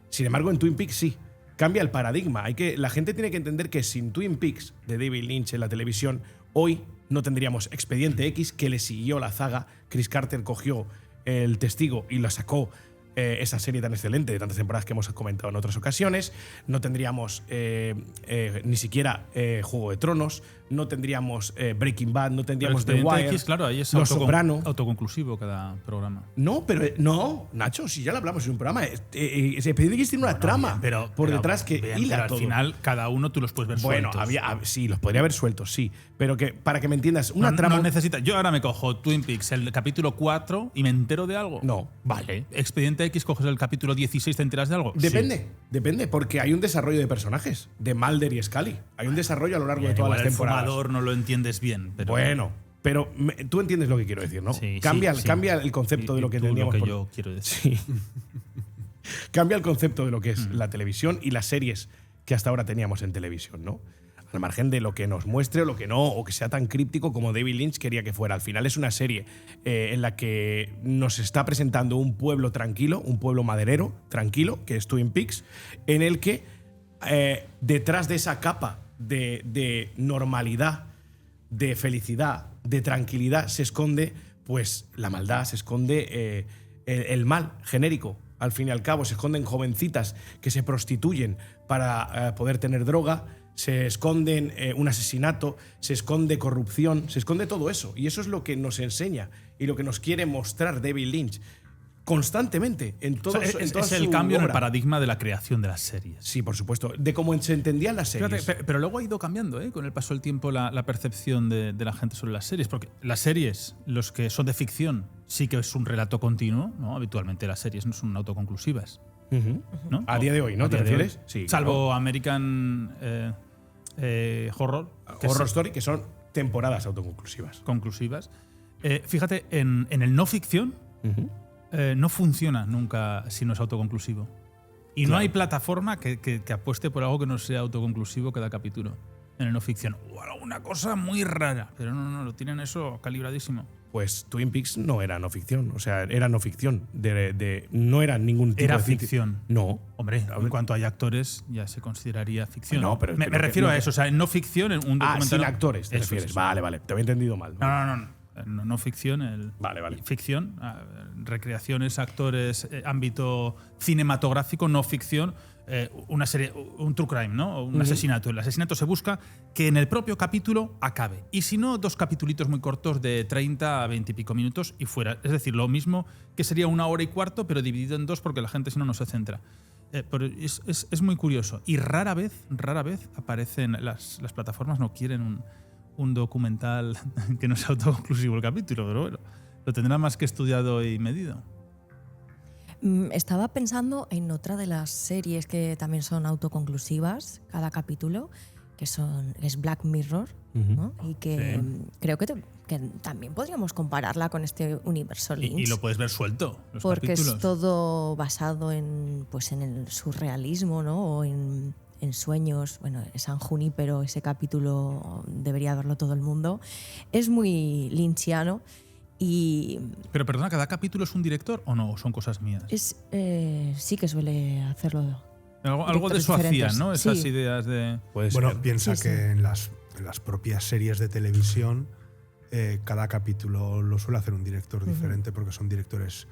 Speaker 3: Sin embargo, en Twin Peaks sí. Cambia el paradigma. La gente tiene que entender que sin Twin Peaks de David Lynch en la televisión, hoy no tendríamos Expediente X, que le siguió la zaga. Chris Carter cogió El Testigo y la sacó esa serie tan excelente de tantas temporadas que hemos comentado en otras ocasiones. No tendríamos ni siquiera Juego de Tronos, no tendríamos Breaking Bad, no tendríamos The Wire,
Speaker 2: X, claro, ahí es
Speaker 3: Los Soprano.
Speaker 2: autoconclusivo cada programa.
Speaker 3: No, pero no, Nacho, si ya lo hablamos en un programa. Expediente X tiene una trama por detrás que
Speaker 2: bien,
Speaker 3: hila
Speaker 2: pero
Speaker 3: todo.
Speaker 2: al final, cada uno tú los puedes ver
Speaker 3: Bueno,
Speaker 2: sueltos.
Speaker 3: sí, los podría haber sueltos, sí. Pero que para que me entiendas, una
Speaker 2: No,
Speaker 3: trama.
Speaker 2: no necesita. Yo ahora me cojo Twin Peaks, el capítulo 4, y me entero de algo.
Speaker 3: No.
Speaker 2: Vale. Expediente X, coges el capítulo 16, ¿te enteras de algo?
Speaker 3: Depende, porque hay un desarrollo de personajes, de Mulder y Scully. Hay un desarrollo a lo largo
Speaker 2: Bien,
Speaker 3: de todas
Speaker 2: igual
Speaker 3: las temporadas.
Speaker 2: El fumador no lo entiendes bien. Pero
Speaker 3: Bueno, pero tú entiendes lo que quiero decir, ¿no?
Speaker 2: Sí,
Speaker 3: cambia
Speaker 2: sí.
Speaker 3: el concepto de lo que
Speaker 2: tú
Speaker 3: teníamos.
Speaker 2: Lo que yo quiero decir.
Speaker 3: Sí. Cambia el concepto de lo que es la televisión y las series que hasta ahora teníamos en televisión, ¿no? Al margen de lo que nos muestre o lo que no, o que sea tan críptico como David Lynch quería que fuera. Al final es una serie en la que nos está presentando un pueblo tranquilo, un pueblo maderero tranquilo, que es Twin Peaks, en el que detrás de esa capa de normalidad, de felicidad, de tranquilidad se esconde pues la maldad, se esconde el mal genérico. Al fin y al cabo, se esconden jovencitas que se prostituyen para poder tener droga, se esconden un asesinato, se esconde corrupción, se esconde todo eso. Y eso es lo que nos enseña y lo que nos quiere mostrar David Lynch constantemente en todo.
Speaker 2: Es el cambio en el paradigma de la creación de las series.
Speaker 3: Sí, por supuesto, de cómo se entendían las series.
Speaker 2: Fíjate, pero luego ha ido cambiando, con el paso del tiempo, la percepción de la gente sobre las series. Porque las series, los que son de ficción, sí que es un relato continuo, ¿no? Habitualmente las series no son autoconclusivas. ¿No?
Speaker 3: A día de hoy, ¿no? ¿Te refieres?
Speaker 2: Sí. Salvo American Horror.
Speaker 3: Horror Story, que son temporadas autoconclusivas.
Speaker 2: Conclusivas. Fíjate, en el no ficción no funciona nunca si no es autoconclusivo. Y no hay plataforma que apueste por algo que no sea autoconclusivo cada capítulo en el no ficción. O alguna cosa muy rara, pero no, lo tienen eso calibradísimo.
Speaker 3: Pues Twin Peaks no era no ficción, o sea, era no ficción. No era ningún tipo
Speaker 2: era
Speaker 3: de
Speaker 2: ficción.
Speaker 3: No.
Speaker 2: Hombre, en cuanto hay actores, ya se consideraría ficción.
Speaker 3: No, pero
Speaker 2: me refiero a eso, o sea, en no ficción, en un documental.
Speaker 3: Sin actores, te refieres. Vale, te había entendido mal.
Speaker 2: No ficción,
Speaker 3: Vale.
Speaker 2: Ficción, recreaciones, actores, ámbito cinematográfico, no ficción, una serie, un true crime, ¿no? Un asesinato. El asesinato se busca que en el propio capítulo acabe. Y si no, 2 capitulitos muy cortos de 30 a 20 y pico minutos y fuera. Es decir, lo mismo que sería 1 hora y cuarto, pero dividido en 2 porque la gente si no se centra. Pero es muy curioso. Y rara vez aparecen las plataformas, no quieren un documental que no sea autoconclusivo el capítulo, pero bueno, lo tendrá más que estudiado y medido.
Speaker 4: Estaba pensando en otra de las series que también son autoconclusivas, cada capítulo, que es Black Mirror, ¿no? Y que creo que también podríamos compararla con este universo Lynch.
Speaker 2: Y lo puedes ver suelto, los
Speaker 4: porque
Speaker 2: capítulos.
Speaker 4: Es todo basado en el surrealismo, ¿no? O en sueños. Bueno, San Junípero, ese capítulo debería verlo todo el mundo. Es muy lynchiano.
Speaker 2: Pero perdona, ¿cada capítulo es un director o no? ¿O son cosas mías?
Speaker 4: Sí que suele hacerlo.
Speaker 2: Algo de eso hacían, ¿no? Esas ideas de...
Speaker 5: Bueno, piensa que en las propias series de televisión cada capítulo lo suele hacer un director diferente porque son directores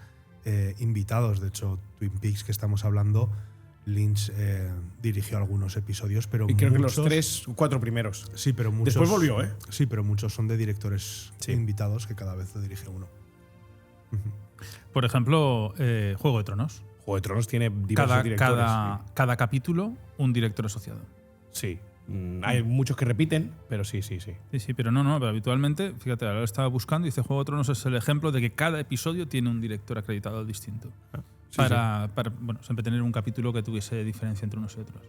Speaker 5: invitados. De hecho, Twin Peaks, que estamos hablando, Lynch dirigió algunos episodios, pero
Speaker 3: y creo que los 3 o 4 primeros.
Speaker 5: Sí, pero muchos.
Speaker 3: Después volvió, ¿eh?
Speaker 5: Sí, pero muchos son de directores invitados que cada vez lo dirige uno.
Speaker 2: Por ejemplo, Juego de Tronos.
Speaker 3: Juego de Tronos tiene diversos directores.
Speaker 2: Cada capítulo, un director asociado.
Speaker 3: Sí. Hay muchos que repiten, pero sí.
Speaker 2: Sí, pero pero habitualmente, fíjate, ahora lo estaba buscando y dice Juego de Tronos es el ejemplo de que cada episodio tiene un director acreditado distinto. Para siempre tener un capítulo que tuviese diferencia entre unos y otros.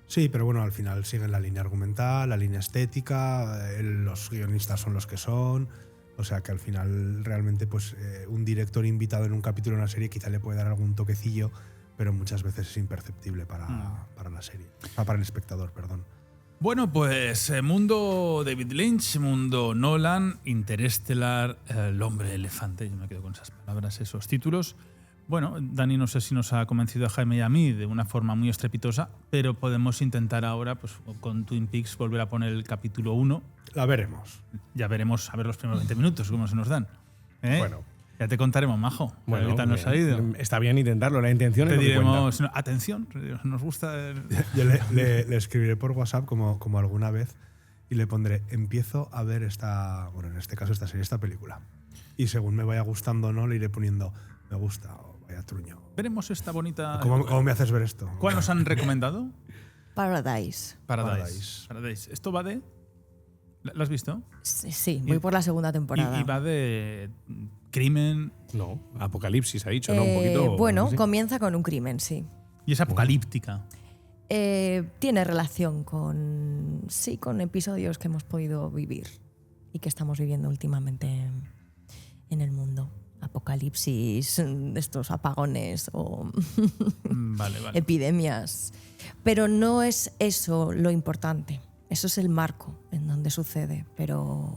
Speaker 5: Sí, pero bueno, al final siguen la línea argumental, la línea estética, los guionistas son los que son. O sea que al final realmente pues un director invitado en un capítulo de una serie quizá le puede dar algún toquecillo, pero muchas veces es imperceptible para la serie. Para el espectador, perdón.
Speaker 2: Bueno, pues mundo David Lynch, mundo Nolan, Interestelar, El hombre elefante. Yo me quedo con esas palabras, esos títulos. Bueno, Dani no sé si nos ha convencido a Jaime y a mí de una forma muy estrepitosa, pero podemos intentar ahora, pues con Twin Peaks, volver a poner el capítulo 1.
Speaker 5: La veremos.
Speaker 2: Ya veremos a ver los primeros 20 minutos, cómo se nos dan.
Speaker 3: Bueno.
Speaker 2: Ya te contaremos, majo.
Speaker 3: Bueno,
Speaker 2: ahorita nos ha ido.
Speaker 3: Está bien intentarlo, la intención
Speaker 2: te
Speaker 3: es lo
Speaker 2: diremos, atención, nos gusta...
Speaker 5: Yo le escribiré por WhatsApp como alguna vez y le pondré, empiezo a ver esta serie, esta película. Y según me vaya gustando o no, le iré poniendo, me gusta o vaya truño.
Speaker 2: Veremos esta bonita...
Speaker 5: ¿Cómo me haces ver esto?
Speaker 2: ¿Cuál nos han recomendado?
Speaker 4: Paradise.
Speaker 2: Esto va de... ¿Lo has visto?
Speaker 4: Sí, voy por la segunda temporada.
Speaker 2: Y va de crimen...
Speaker 3: No, apocalipsis ha dicho, ¿no? Un poquito...
Speaker 4: Bueno, comienza con un crimen, sí.
Speaker 2: Y es apocalíptica.
Speaker 4: Tiene relación con episodios que hemos podido vivir y que estamos viviendo últimamente en el mundo. Apocalipsis, estos apagones o
Speaker 2: vale.
Speaker 4: epidemias. Pero no es eso lo importante. Eso es el marco en donde sucede. Pero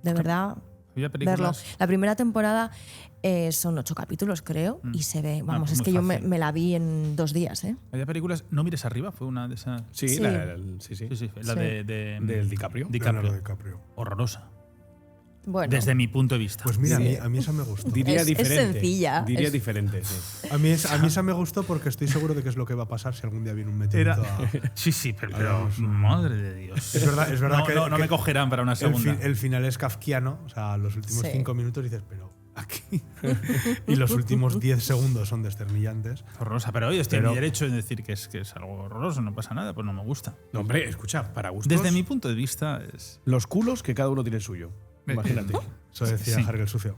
Speaker 4: de verdad, verlo. La primera temporada son 8 capítulos, creo, y se ve. Vamos, es que yo me la vi en 2 días.
Speaker 2: Había películas. No mires arriba, fue una de esas.
Speaker 3: Sí.
Speaker 2: La del DiCaprio.
Speaker 5: DiCaprio.
Speaker 2: Horrorosa.
Speaker 4: Bueno.
Speaker 2: Desde mi punto de vista.
Speaker 5: Pues mira, a mí esa me gustó.
Speaker 3: Diría
Speaker 4: Es
Speaker 3: diferente.
Speaker 4: sencilla.
Speaker 3: Diría
Speaker 4: Es-
Speaker 3: diferente, sí.
Speaker 5: A mí esa me gustó porque estoy seguro de que es lo que va a pasar si algún día viene un meteorito.
Speaker 2: Sí, pero
Speaker 5: Hagamos
Speaker 2: madre de Dios.
Speaker 5: Es verdad
Speaker 2: no,
Speaker 5: que,
Speaker 2: no
Speaker 5: que
Speaker 2: me cogerán para una segunda.
Speaker 5: el final es kafkiano, o sea, los últimos
Speaker 4: Sí.
Speaker 5: 5 minutos dices, pero aquí. Y los últimos 10 segundos son desternillantes.
Speaker 2: Horrorosa, pero oye, estoy en
Speaker 5: Pero-
Speaker 2: mi derecho en decir que es algo horroroso, no pasa nada, pues no me gusta.
Speaker 3: No, hombre, escucha, para gustos.
Speaker 2: Desde mi punto de vista es.
Speaker 3: Los culos que cada uno tiene el suyo. Imagínate.
Speaker 5: Eso decía
Speaker 2: Sí.
Speaker 5: Harry el sucio.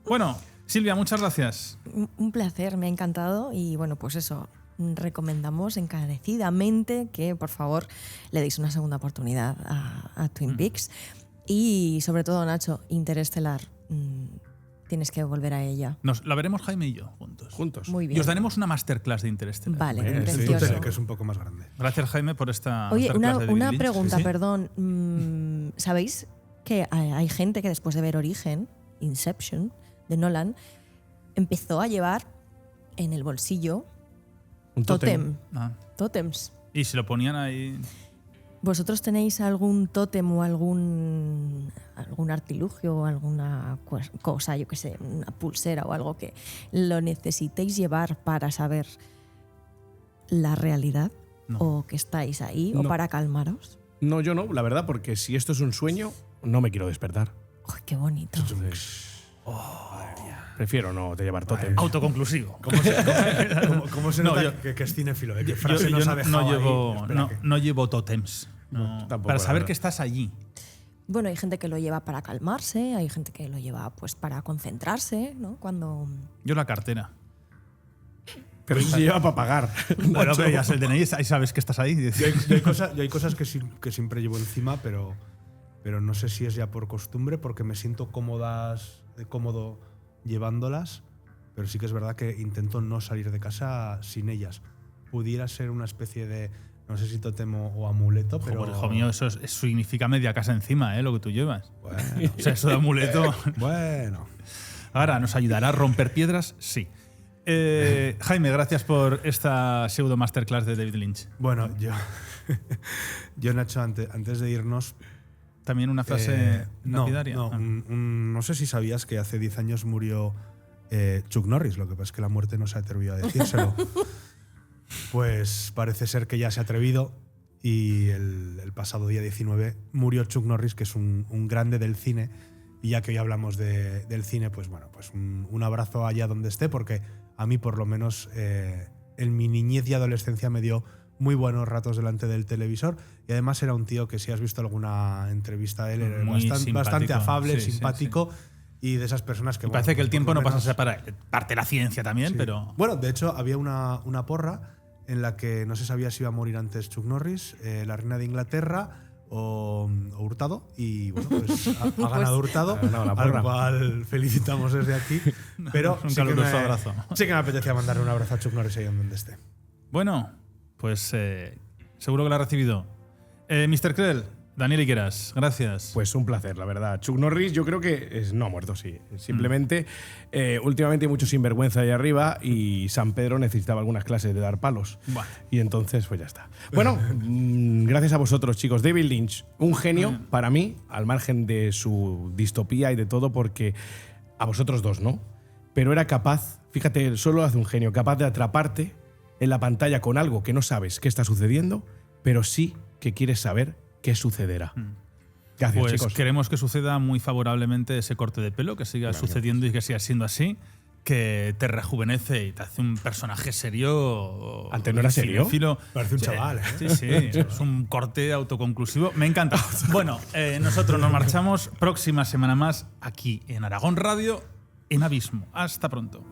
Speaker 2: Bueno, Silvia, muchas gracias.
Speaker 4: Un placer, me ha encantado y bueno, pues eso, recomendamos encarecidamente que por favor le deis una segunda oportunidad a Twin Peaks y sobre todo, Nacho, Interestelar, tienes que volver a ella.
Speaker 2: La veremos Jaime y yo juntos.
Speaker 3: Juntos.
Speaker 4: Muy
Speaker 2: Y
Speaker 4: bien.
Speaker 2: os daremos una masterclass de Interestelar.
Speaker 4: Vale,
Speaker 3: Bien, sí.
Speaker 4: precioso.
Speaker 5: Tele, que es un poco más grande.
Speaker 2: Gracias, Jaime, por esta
Speaker 4: Oye,
Speaker 2: masterclass de David
Speaker 4: una
Speaker 2: Lynch.
Speaker 4: pregunta,
Speaker 2: Sí.
Speaker 4: perdón. ¿Sabéis que hay gente que después de ver Origen, Inception, de Nolan, empezó a llevar en el bolsillo
Speaker 3: Un tótem.
Speaker 2: Ah.
Speaker 4: tótems?
Speaker 2: Y si lo ponían ahí.
Speaker 4: ¿Vosotros tenéis algún tótem o algún artilugio o alguna cosa, yo qué sé, una pulsera o algo que lo necesitéis llevar para saber la realidad?
Speaker 2: No.
Speaker 4: ¿O que estáis ahí? ¿O
Speaker 3: No.
Speaker 4: para calmaros?
Speaker 3: No, yo no, la verdad, porque si esto es un sueño, no me quiero despertar.
Speaker 4: ¡Ay, qué bonito!
Speaker 3: Prefiero no llevar tótem.
Speaker 2: Autoconclusivo.
Speaker 5: ¿Cómo se
Speaker 2: No,
Speaker 5: nota
Speaker 2: yo-
Speaker 5: que es cinéfilo? ¿Qué
Speaker 2: Yo-
Speaker 5: frase
Speaker 2: yo
Speaker 5: nos ha dejado
Speaker 2: no
Speaker 5: ahí?
Speaker 2: llevo,
Speaker 5: Espera,
Speaker 2: no,
Speaker 5: que-
Speaker 2: no llevo tótems. No.
Speaker 3: tampoco,
Speaker 2: Para
Speaker 3: la
Speaker 2: saber
Speaker 3: verdad.
Speaker 2: que estás allí.
Speaker 4: Bueno, hay gente que lo lleva para calmarse, hay gente que lo lleva pues para concentrarse, ¿no? Cuando
Speaker 2: Yo la cartera.
Speaker 3: Pero eso se lleva para pagar.
Speaker 2: Bueno,
Speaker 3: Nacho.
Speaker 2: pero ya es el DNI, ahí sabes que estás ahí.
Speaker 5: Yo hay cosas que siempre llevo encima, pero no sé si es ya por costumbre, porque me siento cómodo llevándolas, pero sí que es verdad que intento no salir de casa sin ellas. Pudiera ser una especie de, no sé si tótem o amuleto, pero…
Speaker 2: Joder, hijo mío, eso significa media casa encima, lo que tú llevas.
Speaker 5: Bueno,
Speaker 2: O sea, eso de amuleto.
Speaker 5: bueno.
Speaker 2: Ahora, ¿nos ayudará a romper piedras? Sí. Jaime, gracias por esta pseudo masterclass de David Lynch.
Speaker 5: Bueno, yo Nacho, antes de irnos…
Speaker 2: También una frase lapidaria.
Speaker 5: No,
Speaker 2: Ah.
Speaker 5: no sé si sabías que hace 10 años murió Chuck Norris, lo que pasa es que la muerte no se ha atrevido a decírselo. Pues parece ser que ya se ha atrevido y el pasado día 19 murió Chuck Norris, que es un grande del cine. Y ya que hoy hablamos del cine, pues bueno, pues un abrazo allá donde esté, porque a mí por lo menos en mi niñez y adolescencia me dio muy buenos ratos delante del televisor, y además era un tío que, si has visto alguna entrevista de él, era
Speaker 2: Muy
Speaker 5: bastante
Speaker 2: simpático.
Speaker 5: afable,
Speaker 2: Sí, sí,
Speaker 5: simpático, y de esas personas que…
Speaker 2: Me parece que el
Speaker 5: pues
Speaker 2: tiempo
Speaker 5: por lo
Speaker 2: no pasa a
Speaker 5: menos-
Speaker 2: ser parte de la ciencia también,
Speaker 5: Sí.
Speaker 2: pero
Speaker 5: Bueno, de hecho, había una porra en la que no se sabía si iba a morir antes Chuck Norris, la reina de Inglaterra o Hurtado, y bueno, pues ha ganado Hurtado,
Speaker 3: ha ganado la
Speaker 5: al
Speaker 3: porra.
Speaker 5: cual felicitamos desde aquí. Pero
Speaker 2: un
Speaker 5: sí que
Speaker 2: caluroso abrazo.
Speaker 5: Sí que me apetecía mandarle un abrazo a Chuck Norris ahí donde esté.
Speaker 2: bueno, pues seguro que lo ha recibido. Mr. Krell, Daniel Igueras, gracias.
Speaker 3: Pues un placer, la verdad. Chuck Norris, yo creo que no ha muerto, sí. Simplemente, últimamente hay mucho sinvergüenza ahí arriba y San Pedro necesitaba algunas clases de dar palos.
Speaker 2: Buah.
Speaker 3: Y entonces, pues ya está. Bueno, gracias a vosotros, chicos. David Lynch, un genio para mí, al margen de su distopía y de todo, porque a vosotros dos, ¿no? Pero era capaz, fíjate, solo hace un genio, capaz de atraparte en la pantalla con algo que no sabes qué está sucediendo, pero sí que quieres saber qué sucederá. Gracias,
Speaker 2: Pues
Speaker 3: chicos.
Speaker 2: queremos que suceda muy favorablemente ese corte de pelo, que siga sucediendo y que siga siendo así, que te rejuvenece y te hace un personaje serio.
Speaker 3: Antes no era serio.
Speaker 2: cinéfilo.
Speaker 5: Parece un chaval, ¿eh?
Speaker 2: Sí, sí, es un corte autoconclusivo. Me encanta. Bueno, nosotros nos marchamos próxima semana más aquí en Aragón Radio, en Abismo. Hasta pronto.